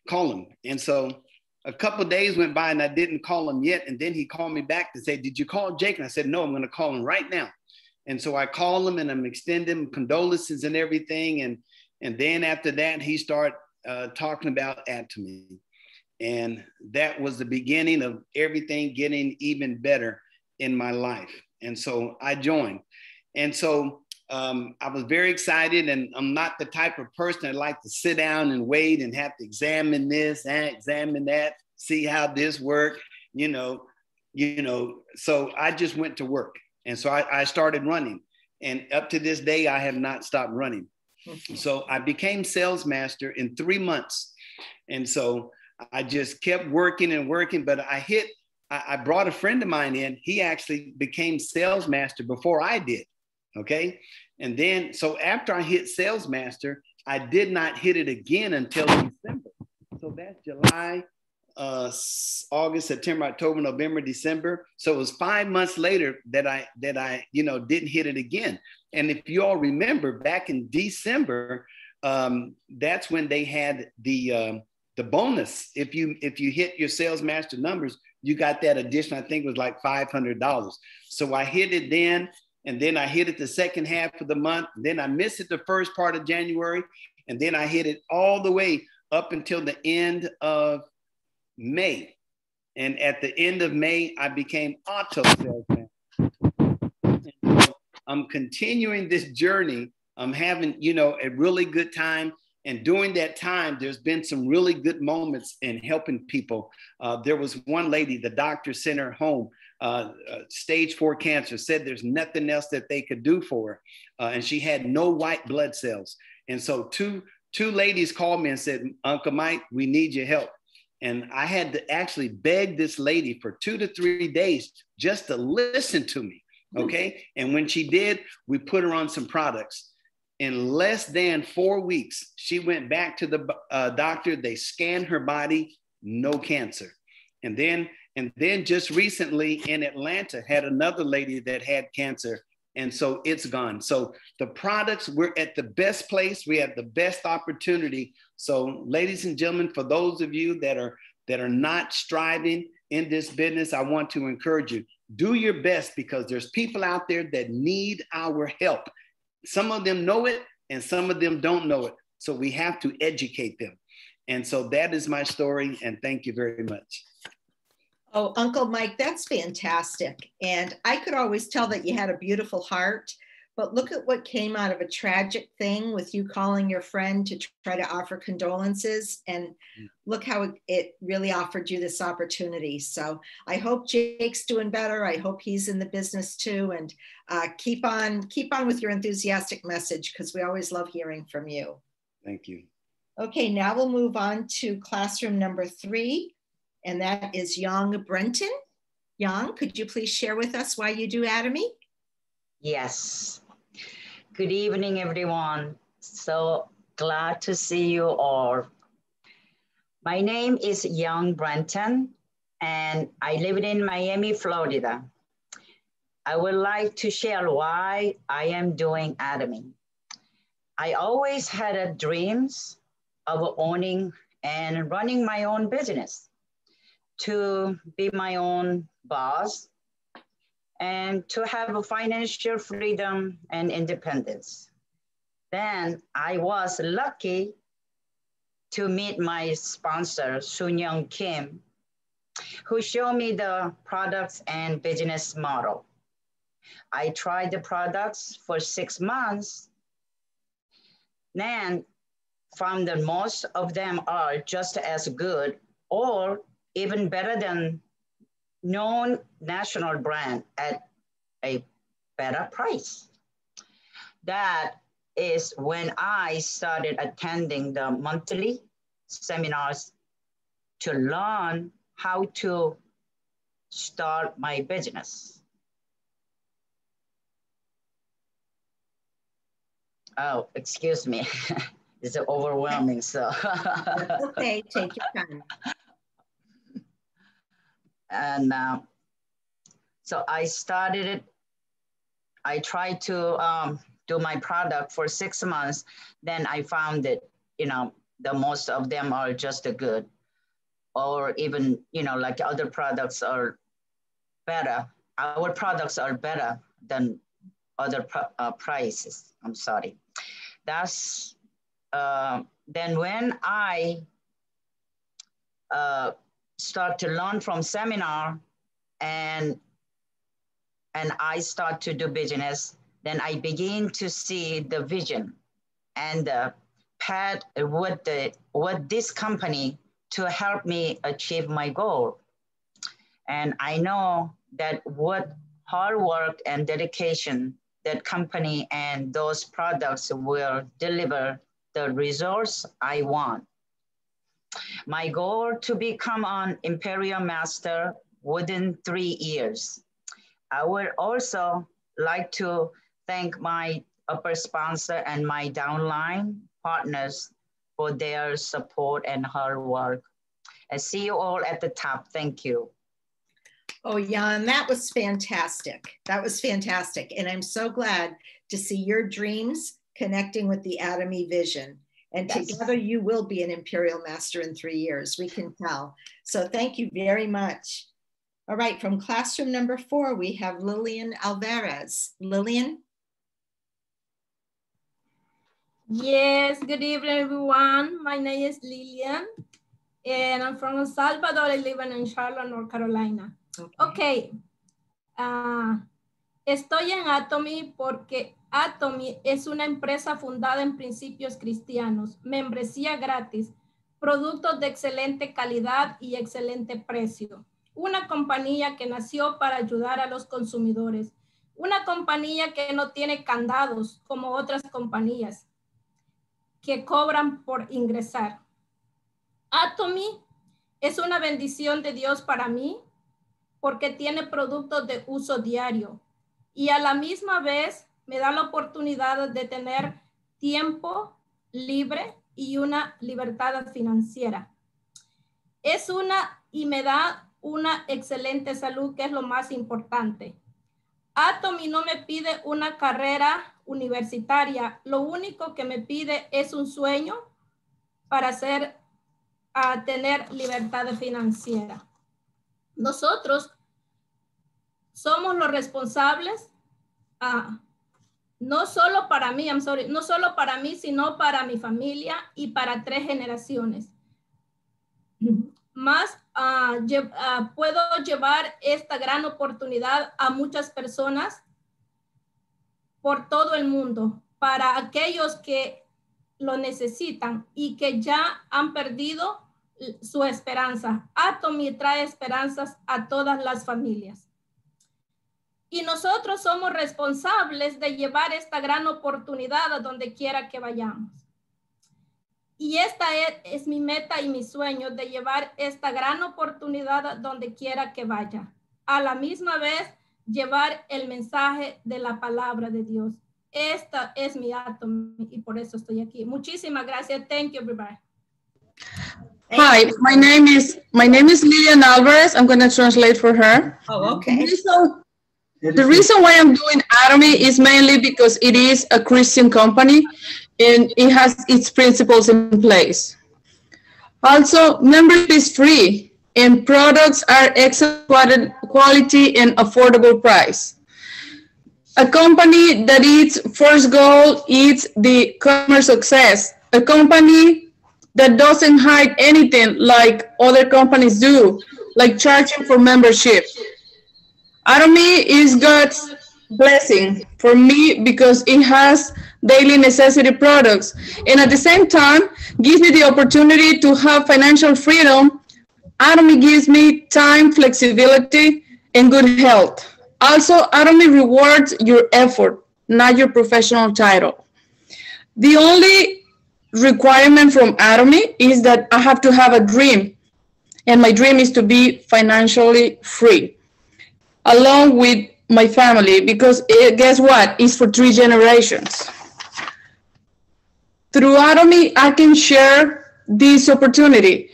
him. And so a couple of days went by and I didn't call him yet. And then he called me back to say, did you call Jake? And I said, no, I'm gonna call him right now. And so I called him and I'm extending condolences and everything. And then after that, he started talking about Atomy. And that was the beginning of everything getting even better in my life. And so I joined. And so I was very excited, and I'm not the type of person that like to sit down and wait and have to examine this and examine that, see how this works, so I just went to work. And so I started running, and up to this day, I have not stopped running. So I became sales master in 3 months. And so I just kept working and working, but I brought a friend of mine in. He actually became sales master before I did. Okay. And then, so after I hit sales master, I did not hit it again until December. So that's July, August, September, October, November, December. So it was 5 months later that I didn't hit it again. And if you all remember, back in December, that's when they had the bonus. If you hit your sales master numbers, you got that addition. I think it was like $500. So I hit it then. And then I hit it the second half of the month. Then I missed it the first part of January. And then I hit it all the way up until the end of May. And at the end of May, I became auto salesman. So I'm continuing this journey. I'm having, a really good time. And during that time, there's been some really good moments in helping people. There was one lady, the doctor sent her home, stage 4 cancer, said there's nothing else that they could do for her. And she had no white blood cells. And so two ladies called me and said, Uncle Mike, we need your help. And I had to actually beg this lady for 2 to 3 days just to listen to me, okay? And when she did, we put her on some products. In less than 4 weeks, she went back to the doctor. They scanned her body, no cancer. And then just recently in Atlanta, had another lady that had cancer. And so it's gone. So the products, we're at the best place. We have the best opportunity. So ladies and gentlemen, for those of you that are not striving in this business, I want to encourage you, do your best, because there's people out there that need our help. Some of them know it and some of them don't know it. So we have to educate them. And so that is my story. And thank you very much. Oh, Uncle Mike, that's fantastic. And I could always tell that you had a beautiful heart, but look at what came out of a tragic thing with you calling your friend to try to offer condolences. And look how it really offered you this opportunity. So I hope Jake's doing better. I hope he's in the business too. And keep on with your enthusiastic message, because we always love hearing from you. Thank you. Okay, now we'll move on to classroom number 3. And that is Young Brenton. Young, could you please share with us why you do Atomy? Yes. Good evening, everyone. So glad to see you all. My name is Young Brenton, and I live in Miami, Florida. I would like to share why I am doing Atomy. I always had dreams of owning and running my own business, to be my own boss, and to have a financial freedom and independence. Then I was lucky to meet my sponsor, Soon-Young Kim, who showed me the products and business model. I tried the products for 6 months, then found that most of them are just as good or even better than known national brand at a better price. That is when I started attending the monthly seminars to learn how to start my business. Oh, excuse me. It's overwhelming, so. Okay, take your time. And so I started it. I tried to do my product for 6 months. Then I found that, the most of them are just good, or even, like other products are better. Our products are better than other prices. I'm sorry. That's, then when I start to learn from seminar and I start to do business, then I begin to see the vision and the path with this company to help me achieve my goal. And I know that with hard work and dedication, that company and those products will deliver the results I want. My goal to become an Imperial Master within 3 years. I would also like to thank my upper sponsor and my downline partners for their support and hard work. I see you all at the top. Thank you. Oh, Jan, that was fantastic. That was fantastic. And I'm so glad to see your dreams connecting with the Atomy vision. And yes, together you will be an Imperial Master in 3 years, we can tell. So thank you very much. All right, from classroom number 4, we have Lillian Alvarez. Lillian? Yes, good evening, everyone. My name is Lillian, and I'm from El Salvador. I live in Charlotte, North Carolina. Okay. Estoy en Atomy porque Atomy es una empresa fundada en principios cristianos, membresía gratis, productos de excelente calidad y excelente precio. Una compañía que nació para ayudar a los consumidores. Una compañía que no tiene candados como otras compañías que cobran por ingresar. Atomy es una bendición de Dios para mí porque tiene productos de uso diario y a la misma vez me da la oportunidad de tener tiempo libre y una libertad financiera. Y me da una excelente salud, que es lo más importante. Atomy no me pide una carrera universitaria, lo único que me pide es un sueño para tener libertad financiera. Nosotros somos los responsables, no solo para mí, no solo para mí, sino para mi familia y para 3 generaciones. Más puedo llevar esta gran oportunidad a muchas personas por todo el mundo, para aquellos que lo necesitan y que ya han perdido su esperanza. Atomy trae esperanzas a todas las familias. Y nosotros somos responsables de llevar esta gran oportunidad a donde quiera que vayamos. Y esta es mi meta y mi sueño, de llevar esta gran oportunidad a donde quiera que vaya. A la misma vez, llevar el mensaje de la palabra de Dios. Esta es mi Atomy y por eso estoy aquí. Muchísimas gracias. Thank you, everybody. Hi, my name is Lilian Alvarez. I'm going to translate for her. Oh, okay. The reason why I'm doing Atomy is mainly because it is a Christian company, and it has its principles in place. Also, membership is free and products are excellent quality and affordable price. A company that its first goal is the customer success. A company that doesn't hide anything like other companies do, like charging for membership. Atomy is God's blessing for me because it has daily necessity products and at the same time gives me the opportunity to have financial freedom. Atomy gives me time, flexibility, and good health. Also, Atomy rewards your effort, not your professional title. The only requirement from Atomy is that I have to have a dream, and my dream is to be financially free, along with my family, because guess what? It's for 3 generations. Through Atomy, I can share this opportunity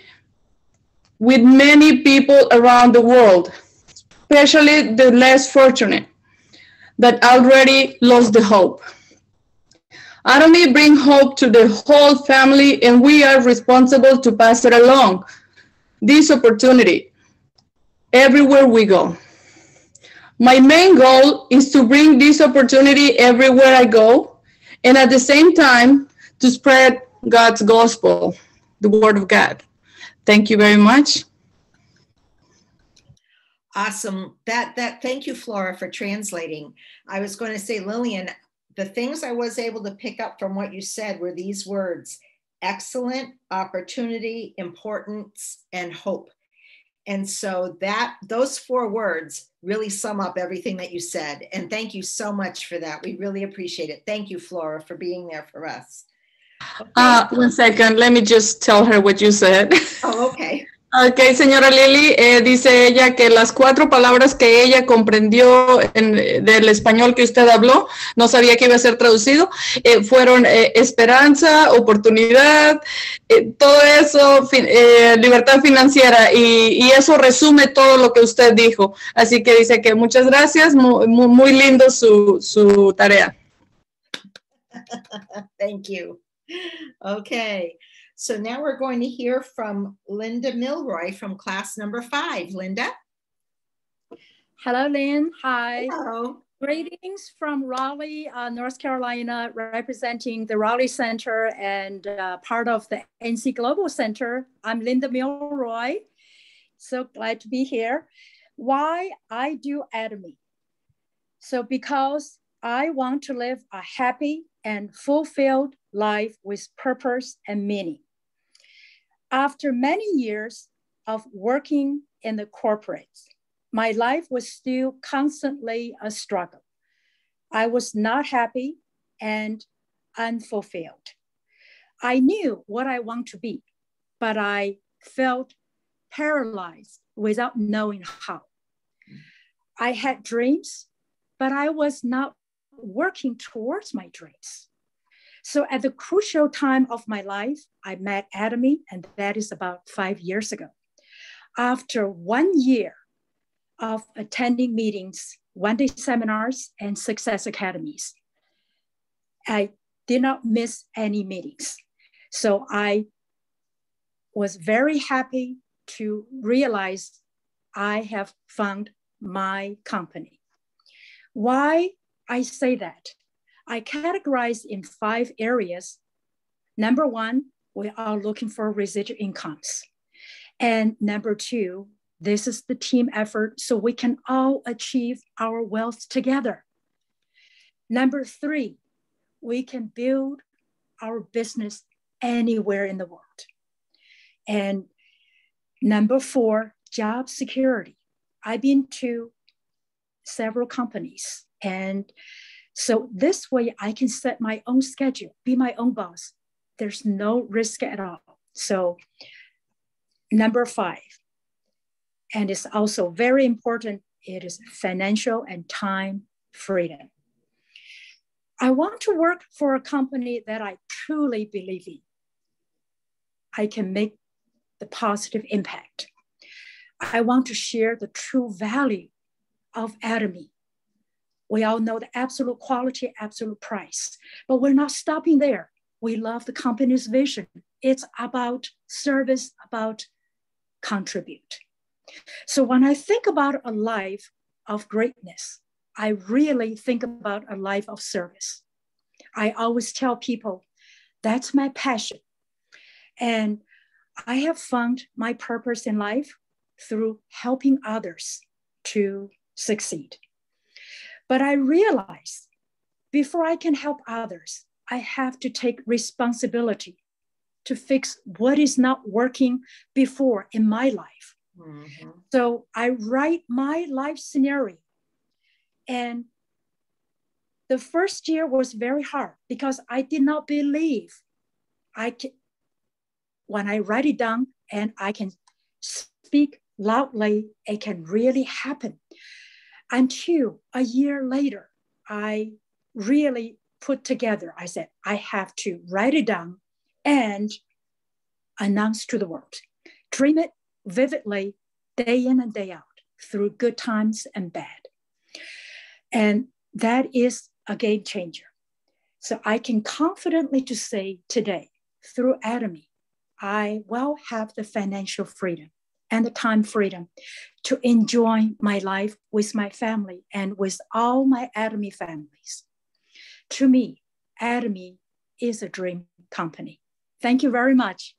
with many people around the world, especially the less fortunate that already lost the hope. Atomy brings hope to the whole family, and we are responsible to pass it along, this opportunity, everywhere we go. My main goal is to bring this opportunity everywhere I go, and at the same time, to spread God's gospel, the word of God. Thank you very much. Awesome. Thank you, Flora, for translating. I was going to say, Lillian, the things I was able to pick up from what you said were these words: excellent, opportunity, importance, and hope. And so those 4 words really sum up everything that you said. And thank you so much for that. We really appreciate it. Thank you, Flora, for being there for us. Okay. 1 second, let me just tell her what you said. Oh, okay. Ok, señora Lili, dice ella que las 4 palabras que ella comprendió del español que usted habló, no sabía que iba a ser traducido, fueron esperanza, oportunidad, todo eso, libertad financiera, y eso resume todo lo que usted dijo. Así que dice que muchas gracias, muy lindo su tarea. Thank you. Okay. So now we're going to hear from Linda Milroy from class number 5. Linda? Hello, Lynn. Hi. Hello. Greetings from Raleigh, North Carolina, representing the Raleigh Center and part of the NC Global Center. I'm Linda Milroy. So glad to be here. Why I do Atomy? So because I want to live a happy and fulfilled life with purpose and meaning. After many years of working in the corporates, my life was still constantly a struggle. I was not happy and unfulfilled. I knew what I want to be, but I felt paralyzed without knowing how. I had dreams, but I was not working towards my dreams. So at the crucial time of my life, I met Atomy, and that is about 5 years ago. After 1 year of attending meetings, one-day seminars, and success academies, I did not miss any meetings. So I was very happy to realize I have found my company. Why I say that? I categorize in 5 areas. Number 1, we are looking for residual incomes. And number 2, this is the team effort so we can all achieve our wealth together. Number 3, we can build our business anywhere in the world. And number 4, job security. I've been to several companies, and so this way I can set my own schedule, be my own boss. There's no risk at all. So number 5, and it's also very important, it is financial and time freedom. I want to work for a company that I truly believe in. I can make the positive impact. I want to share the true value of Atomy. We all know the absolute quality, absolute price, but we're not stopping there. We love the company's vision. It's about service, about contribute. So when I think about a life of greatness, I really think about a life of service. I always tell people that's my passion. And I have found my purpose in life through helping others to succeed. But I realize before I can help others, I have to take responsibility to fix what is not working before in my life. Mm-hmm. So I write my life scenario. And the first year was very hard because I did not believe when I write it down and I can speak loudly, it can really happen. Until a year later, I really put together, I said, I have to write it down and announce to the world. Dream it vividly, day in and day out, through good times and bad. And that is a game changer. So I can confidently to say today, through Atomy, I will have the financial freedom and the time freedom to enjoy my life with my family and with all my Atomy families. To me, Atomy is a dream company. Thank you very much.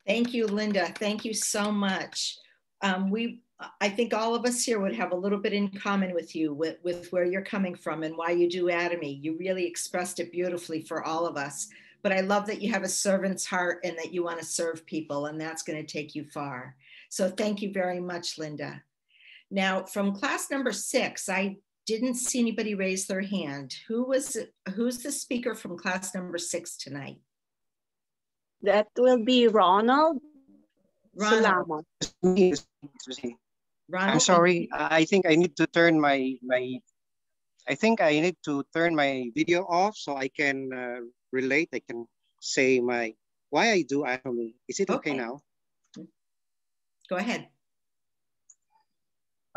Thank you, Linda. Thank you so much. I think all of us here would have a little bit in common with you, with where you're coming from and why you do Atomy. You really expressed it beautifully for all of us. But I love that you have a servant's heart and that you want to serve people, and that's going to take you far. So thank you very much, Linda. Now, from class number 6, I didn't see anybody raise their hand. Who's the speaker from class number 6 tonight? That will be Ronald. Ronald. I'm sorry. I think I need to turn my video off so I can relate. I can say why I do Atomy. Is it okay now? Go ahead.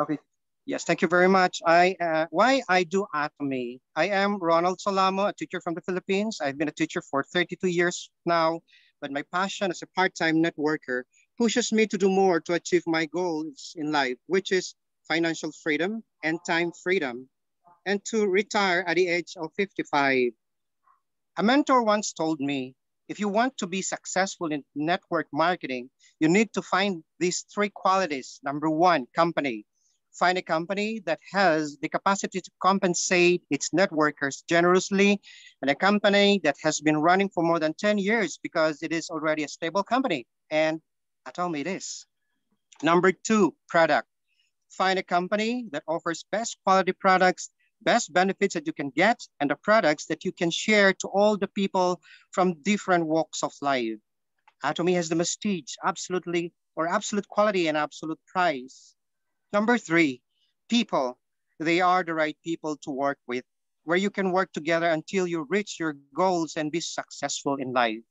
Okay. Yes, thank you very much. Why I do Atomy. I am Ronald Solamo, a teacher from the Philippines. I've been a teacher for 32 years now, but my passion as a part-time networker pushes me to do more to achieve my goals in life, which is financial freedom and time freedom, and to retire at the age of 55. A mentor once told me, if you want to be successful in network marketing, you need to find these 3 qualities. Number 1, company. Find a company that has the capacity to compensate its networkers generously, and a company that has been running for more than 10 years because it is already a stable company. And Atomy it is. Number 2, product. Find a company that offers best quality products, best benefits that you can get, and the products that you can share to all the people from different walks of life. Atomy has the prestige, absolute quality and absolute price. Number 3, people. They are the right people to work with, where you can work together until you reach your goals and be successful in life.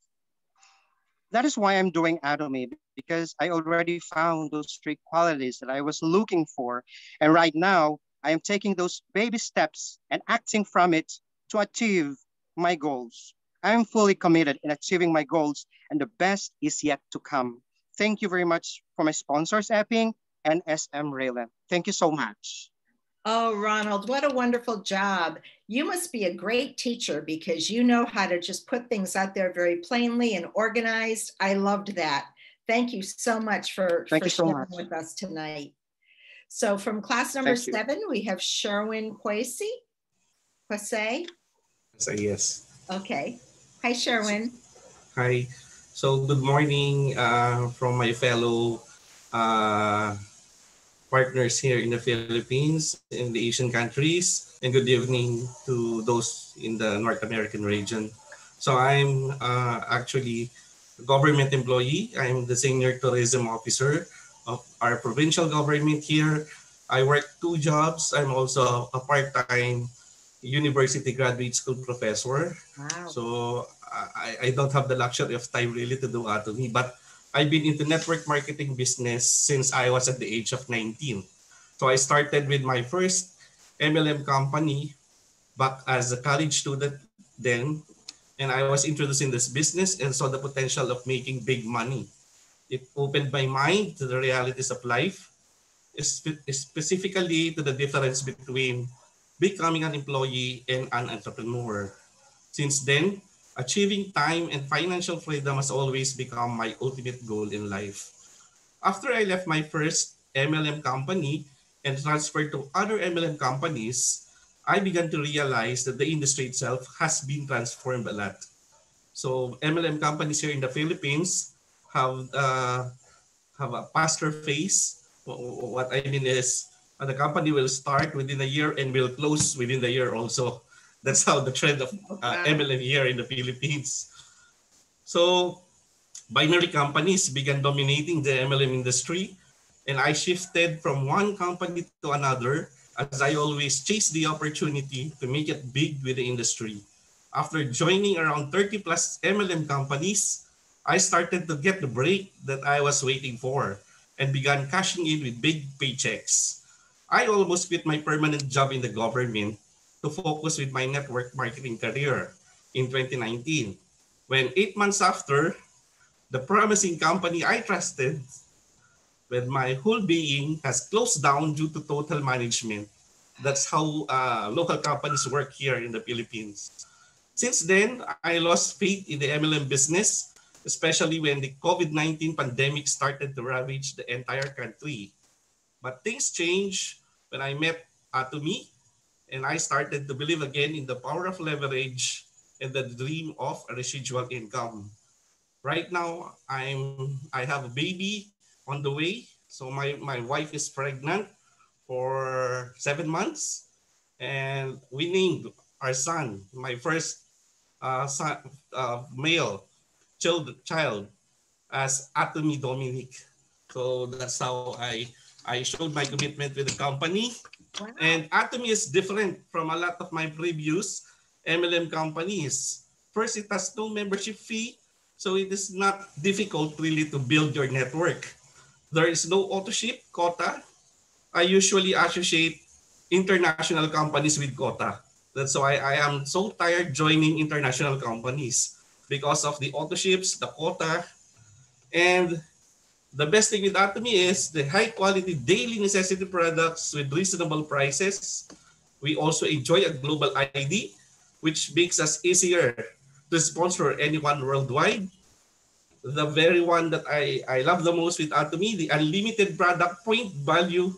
That is why I'm doing Atomy, because I already found those 3 qualities that I was looking for. And right now, I am taking those baby steps and acting from it to achieve my goals. I am fully committed in achieving my goals, and the best is yet to come. Thank you very much for my sponsors, Epping and SM Raylan. Thank you so much. Oh, Ronald, what a wonderful job. You must be a great teacher because you know how to just put things out there very plainly and organized. I loved that. Thank you so much for sharing with us tonight. So from class number 7, we have Sherwin Kwesi. Yes. Okay. Hi, Sherwin. Hi. So good morning from my fellow partners here in the Philippines, in the Asian countries, and good evening to those in the North American region. So I'm actually a government employee. I'm the senior tourism officer of our provincial government here. I work 2 jobs. I'm also a part-time university graduate school professor. Wow. So I don't have the luxury of time really to do Atomy, but I've been into network marketing business since I was at the age of 19. So I started with my first MLM company back as a college student then. and I was introduced in this business and saw the potential of making big money. It opened my mind to the realities of life, specifically to the difference between becoming an employee and an entrepreneur. Since then, achieving time and financial freedom has always become my ultimate goal in life. After I left my first MLM company and transferred to other MLM companies, I began to realize that the industry itself has been transformed a lot. So MLM companies here in the Philippines have a faster phase. What I mean is the company will start within a year and will close within the year also. That's how the trend of MLM here in the Philippines. So binary companies began dominating the MLM industry, and I shifted from one company to another as I always chase the opportunity to make it big with the industry. After joining around 30 plus MLM companies, I started to get the break that I was waiting for and began cashing in with big paychecks. I almost quit my permanent job in the government to focus with my network marketing career in 2019. When 8 months after, the promising company I trusted with my whole being has closed down due to total management. That's how local companies work here in the Philippines. Since then, I lost faith in the MLM business, especially when the COVID-19 pandemic started to ravage the entire country. But things changed when I met Atomy, and I started to believe again in the power of leverage and the dream of a residual income. Right now, I have a baby on the way. So my wife is pregnant for 7 months, and we named our son, my first son, male child, as Atomy Dominic. So that's how I showed my commitment with the company. Wow. And Atomy is different from a lot of my previous MLM companies. First, it has no membership fee, so it is not difficult really to build your network. There is no auto ship quota. I usually associate international companies with quota. That's why I am so tired joining international companies because of the auto ships, the quota, and the best thing with Atomy is the high quality daily necessity products with reasonable prices. We also enjoy a global ID, which makes us easier to sponsor anyone worldwide. The very one that I love the most with Atomy, the unlimited product point value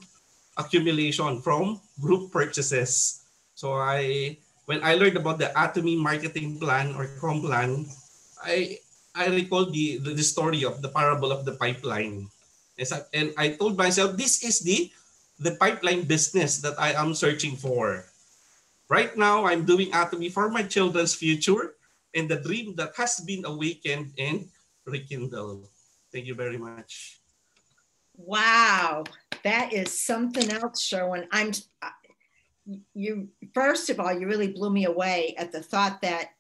accumulation from group purchases. So when I learned about the Atomy marketing plan or com plan, I recall the story of the parable of the pipeline. And I told myself, this is the pipeline business that I am searching for. Right now, I'm doing Atomy for my children's future and the dream that has been awakened and rekindled. Thank you very much. Wow, that is something else, Sherwin. First of all, you really blew me away at the thought that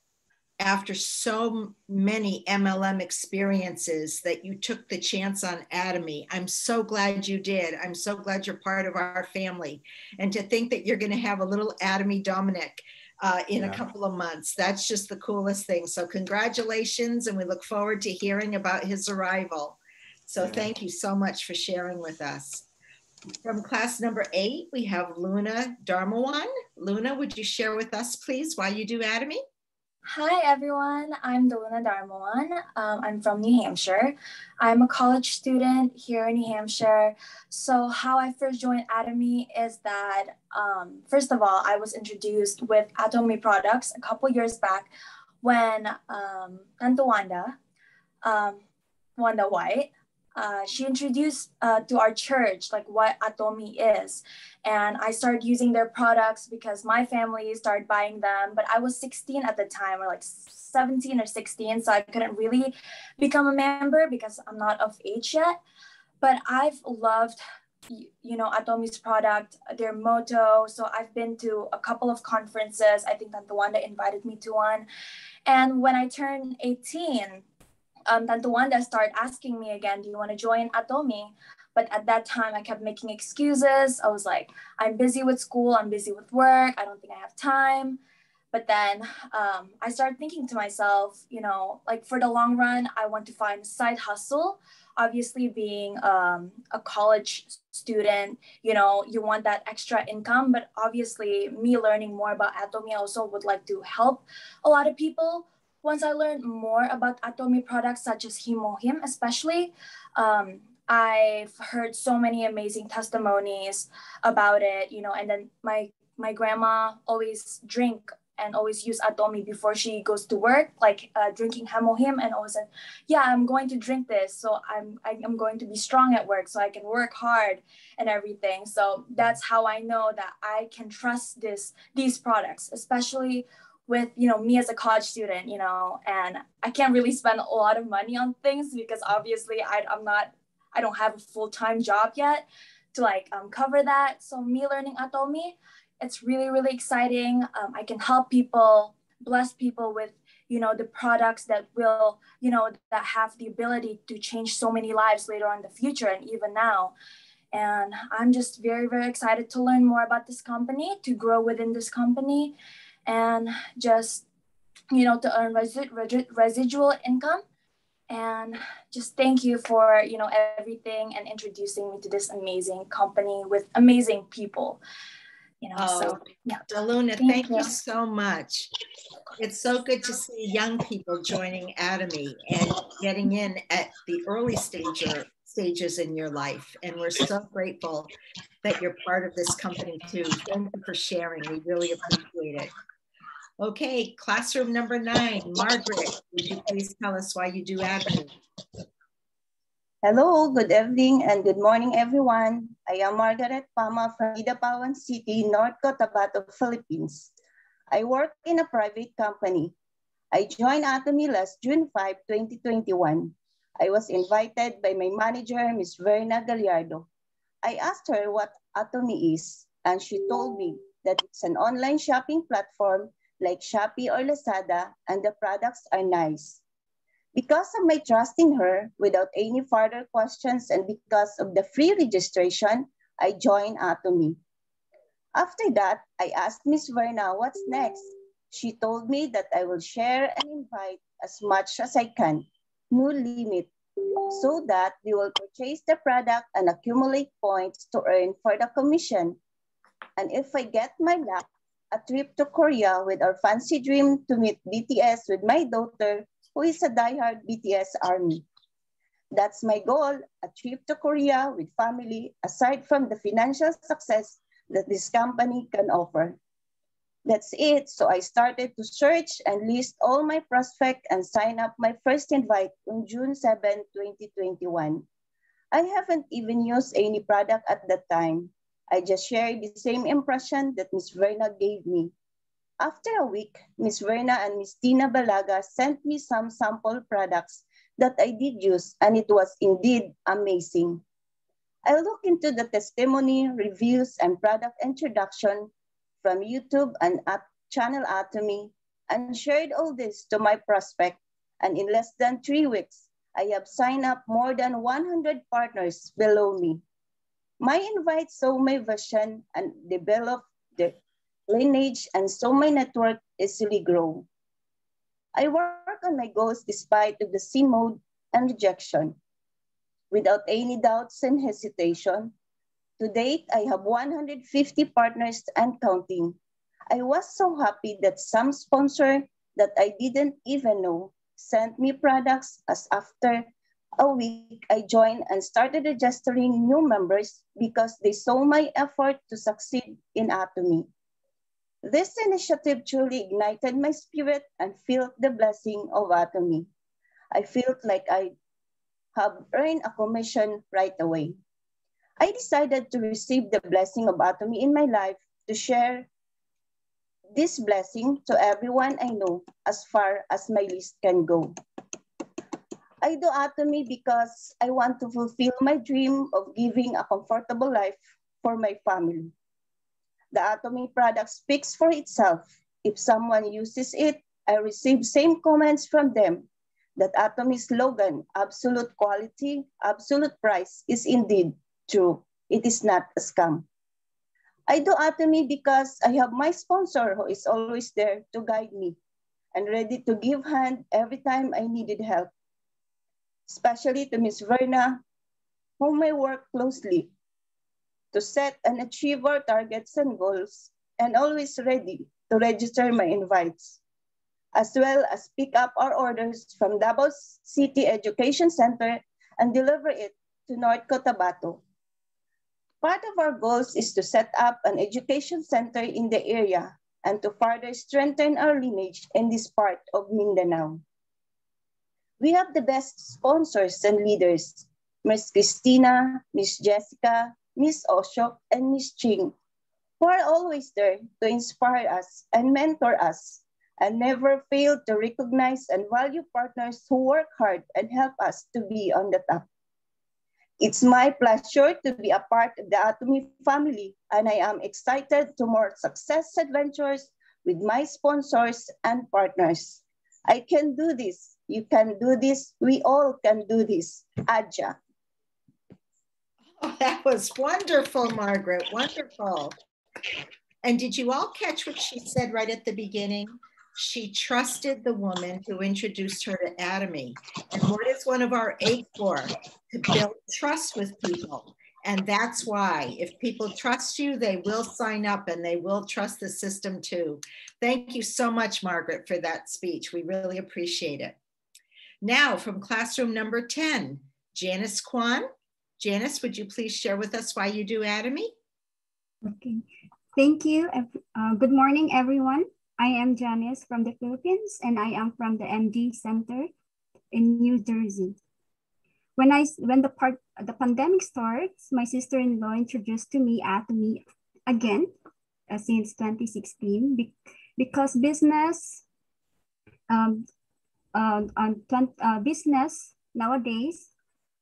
after so many MLM experiences that you took the chance on Atomy. I'm so glad you did. I'm so glad you're part of our family. And to think that you're going to have a little Atomy Dominic in a couple of months, that's just the coolest thing. So congratulations, and we look forward to hearing about his arrival. So thank you so much for sharing with us. From class number 8, we have Luna Dharmawan. Luna, would you share with us, please, why you do Atomy? Hi, everyone. I'm Luna Dharmawan. I'm from New Hampshire. I'm a college student here in New Hampshire. So how I first joined Atomy is that, first of all, I was introduced with Atomy products a couple years back when Tante Wanda White, she introduced to our church like what Atomy is, and I started using their products because my family started buying them, but I was 16 at the time, or like 17 or 16, so I couldn't really become a member because I'm not of age yet. But I've loved, you know, Atomy's product, their motto. So I've been to a couple of conferences. I think Tante Wanda invited me to one, and when I turned 18. Tante Wanda started asking me again, do you want to join Atomy? But at that time, I kept making excuses. I was like, I'm busy with school. I'm busy with work. I don't think I have time. But then I started thinking to myself, you know, like for the long run, I want to find a side hustle. Obviously, being a college student, you know, you want that extra income. But obviously, me learning more about Atomy, I also would like to help a lot of people. Once I learned more about Atomy products, such as Himohim, especially, I've heard so many amazing testimonies about it, you know, and then my grandma always drink and always use Atomy before she goes to work, like drinking Himohim, and always said, yeah, I'm going to drink this. So I'm going to be strong at work so I can work hard and everything. So that's how I know that I can trust these products, especially with, you know, me as a college student, you know, and I can't really spend a lot of money on things because obviously I don't have a full-time job yet to like cover that. So me learning Atomy, it's really, really exciting. I can help people, bless people with, you know, the products that will, you know, that have the ability to change so many lives later on in the future and even now. And I'm just very, very excited to learn more about this company, to grow within this company, and just, you know, to earn residual income. And just thank you for, you know, everything and introducing me to this amazing company with amazing people. You know, so yeah. Deluna, thank you so much. It's so good to see young people joining Atomy and getting in at the early stages in your life. And we're so grateful that you're part of this company too. Thank you for sharing. We really appreciate it. Okay, classroom number 9, Margaret, would you please tell us why you do Atomy? Hello, good evening and good morning, everyone. I am Margaret Pama from Idapawan City, North Cotabato, Philippines. I work in a private company. I joined Atomy last June 5, 2021. I was invited by my manager, Ms. Verna Gallardo. I asked her what Atomy is, and she told me that it's an online shopping platform like Shopee or Lazada, and the products are nice. Because of my trust in her, without any further questions and because of the free registration, I joined Atomy. After that, I asked Ms. Verna what's next. She told me that I will share and invite as much as I can, no limit, so that we will purchase the product and accumulate points to earn for the commission. And if I get my luck, a trip to Korea with our fancy dream to meet BTS with my daughter, who is a diehard BTS ARMY. That's my goal, a trip to Korea with family, aside from the financial success that this company can offer. That's it. So I started to search and list all my prospects and sign up my first invite on June 7, 2021. I haven't even used any product at that time. I just shared the same impression that Ms. Verna gave me. After a week, Ms. Verna and Ms. Tina Balaga sent me some sample products that I did use, and it was indeed amazing. I looked into the testimony, reviews, and product introduction from YouTube and channel Atomy and shared all this to my prospect. And in less than 3 weeks, I have signed up more than 100 partners below me. My invite saw my vision and developed the lineage, and so my network easily grow. I work on my goals despite of the C mode and rejection. Without any doubts and hesitation, to date, I have 150 partners and counting. I was so happy that some sponsor that I didn't even know sent me products, as after a week, I joined and started registering new members because they saw my effort to succeed in Atomy. This initiative truly ignited my spirit and felt the blessing of Atomy. I felt like I have earned a commission right away. I decided to receive the blessing of Atomy in my life, to share this blessing to everyone I know as far as my list can go. I do Atomy because I want to fulfill my dream of giving a comfortable life for my family. The Atomy product speaks for itself. If someone uses it, I receive same comments from them that Atomy's slogan, absolute quality, absolute price, is indeed true. It is not a scam. I do Atomy because I have my sponsor who is always there to guide me and ready to give hand every time I needed help, especially to Miss Verna, whom I work closely to set and achieve our targets and goals, and always ready to register my invites, as well as pick up our orders from Davao City Education Center and deliver it to North Cotabato. Part of our goals is to set up an education center in the area and to further strengthen our lineage in this part of Mindanao. We have the best sponsors and leaders, Miss Christina, Miss Jessica, Miss Oshok, and Miss Ching, who are always there to inspire us and mentor us and never fail to recognize and value partners who work hard and help us to be on the top. It's my pleasure to be a part of the Atomy family, and I am excited to more success adventures with my sponsors and partners. I can do this. You can do this. We all can do this. Adja. Oh, that was wonderful, Margaret. Wonderful. And did you all catch what she said right at the beginning? She trusted the woman who introduced her to Atomy. And what is one of our 8 for? To build trust with people. And that's why if people trust you, they will sign up and they will trust the system too. Thank you so much, Margaret, for that speech. We really appreciate it. Now from classroom number 10, Janice Kwan. Janice, would you please share with us why you do Atomy? Okay, thank you. Good morning, everyone. I am Janice from the Philippines, and I am from the MD Center in New Jersey. When the pandemic starts, my sister-in-law introduced to me Atomy again since 2016 because business business nowadays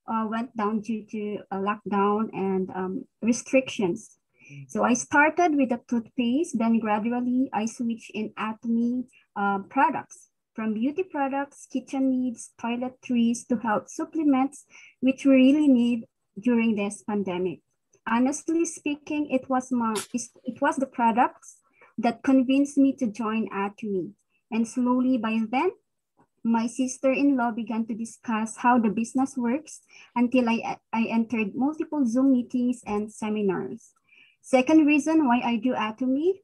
went down due to a lockdown and restrictions. So I started with the toothpaste, then gradually I switched in Atomy products, from beauty products, kitchen needs, toiletries to health supplements, which we really need during this pandemic. Honestly speaking, it was the products that convinced me to join Atomy. And slowly by then, my sister-in-law began to discuss how the business works until I entered multiple Zoom meetings and seminars. Second reason why I do Atomy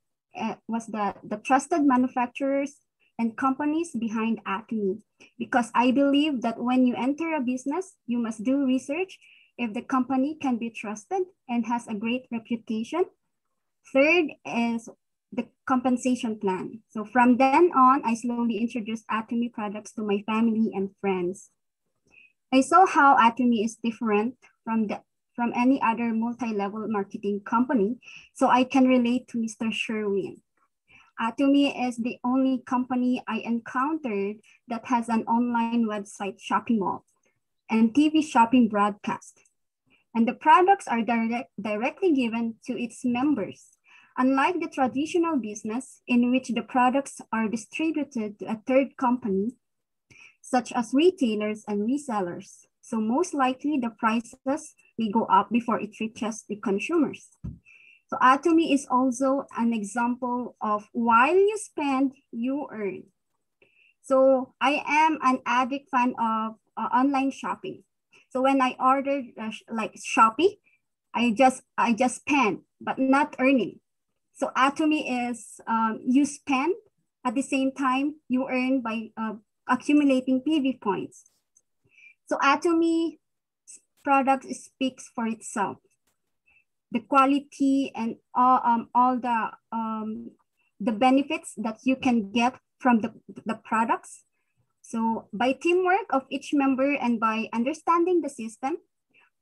was the trusted manufacturers and companies behind Atomy, because I believe that when you enter a business, you must do research if the company can be trusted and has a great reputation. Third is the compensation plan. So from then on, I slowly introduced Atomy products to my family and friends. I saw how Atomy is different from any other multi-level marketing company, so I can relate to Mr. Sherwin. Atomy is the only company I encountered that has an online website shopping mall and TV shopping broadcast. And the products are directly given to its members, unlike the traditional business in which the products are distributed to a third company, such as retailers and resellers. So most likely the prices will go up before it reaches the consumers. So Atomy is also an example of while you spend, you earn. So I am an addict fan of online shopping. So when I ordered like Shopee, I just spend, but not earning. So Atomy is you spend, at the same time you earn by accumulating PV points. So Atomy product speaks for itself. The quality and all the benefits that you can get from the products. So by teamwork of each member and by understanding the system,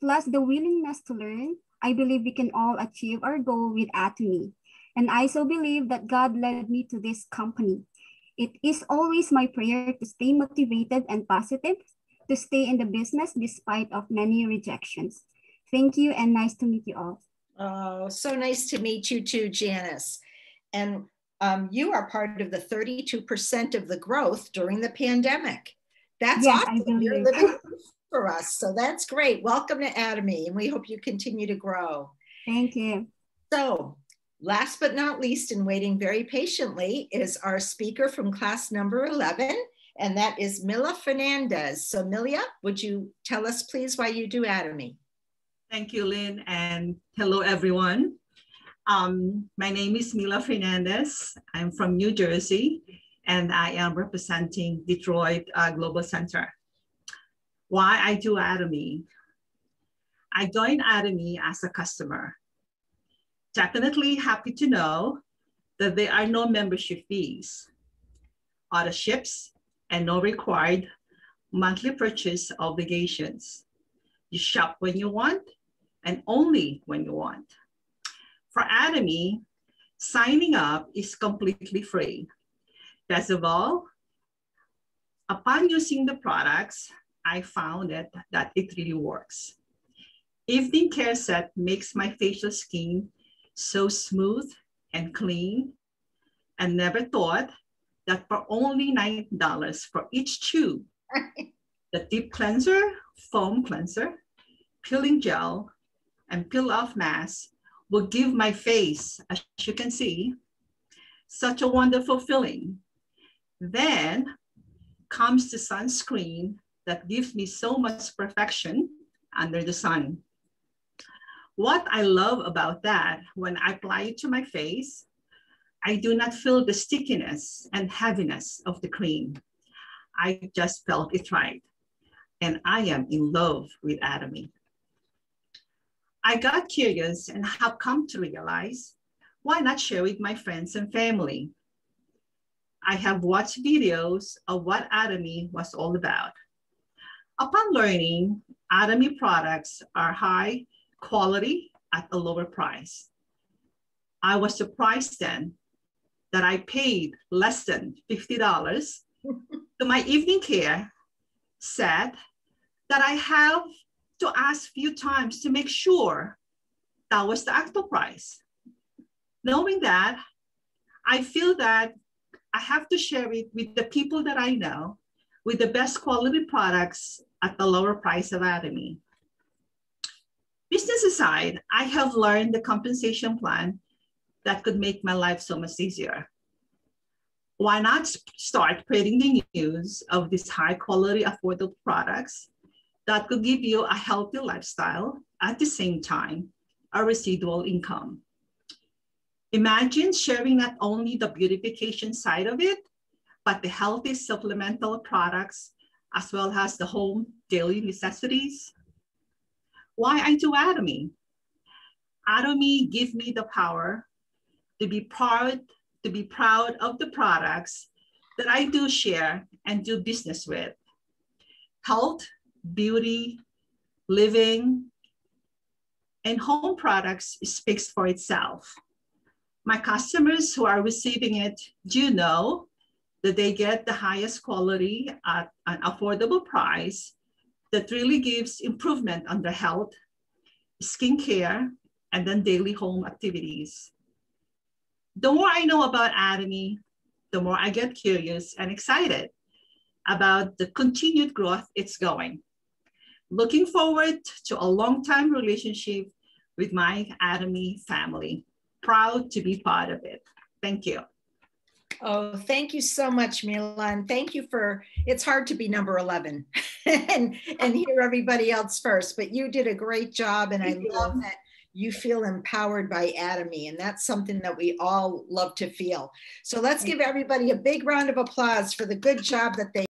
plus the willingness to learn, I believe we can all achieve our goal with Atomy. And I so believe that God led me to this company. It is always my prayer to stay motivated and positive, to stay in the business despite of many rejections. Thank you and nice to meet you all. Oh, so nice to meet you too, Janice. And you are part of the 32% of the growth during the pandemic. That's yes, awesome. You're living for us. So that's great. Welcome to Atomy, and we hope you continue to grow. Thank you. So Last but not least, and waiting very patiently, is our speaker from class number 11, and that is Mila Fernandez. So Milia, would you tell us please why you do Atomy? Thank you, Lynn, and hello, everyone. My name is Mila Fernandez. I'm from New Jersey, and I am representing Detroit Global Center. Why I do Atomy? I joined Atomy as a customer. Definitely happy to know that there are no membership fees, auto ships, and no required monthly purchase obligations. You shop when you want and only when you want. For Atomy, signing up is completely free. Best of all, upon using the products, I found that it really works. Evening Care Set makes my facial skin so smooth and clean, and never thought that for only $9 for each tube, the deep cleanser, foam cleanser, peeling gel, and peel off mask will give my face, as you can see, such a wonderful feeling. Then comes the sunscreen that gives me so much perfection under the sun. What I love about that, when I apply it to my face, I do not feel the stickiness and heaviness of the cream. I just felt it right. And I am in love with Atomy. I got curious and have come to realize, why not share with my friends and family? I have watched videos of what Atomy was all about. Upon learning, Atomy products are high quality at a lower price. I was surprised then that I paid less than $50 to my evening care set that I have to ask a few times to make sure that was the actual price. Knowing that, I feel that I have to share it with the people that I know with the best quality products at the lower price of Atomy. Business aside, I have learned the compensation plan that could make my life so much easier. Why not start spreading the news of these high quality, affordable products that could give you a healthy lifestyle at the same time, a residual income. Imagine sharing not only the beautification side of it, but the healthy supplemental products, as well as the home daily necessities. Why I do Atomy? Atomy gives me the power to be proud of the products that I do share and do business with. Health, beauty, living, and home products speaks for itself. My customers who are receiving it do know that they get the highest quality at an affordable price that really gives improvement on their health, skincare, and then daily home activities. The more I know about Atomy, the more I get curious and excited about the continued growth it's going. Looking forward to a long-time relationship with my Atomy family. Proud to be part of it. Thank you. Oh, thank you so much, Mila. And thank you for, it's hard to be number 11 and hear everybody else first, but you did a great job. And I love that you feel empowered by Atomy. And that's something that we all love to feel. So let's give everybody a big round of applause for the good job that they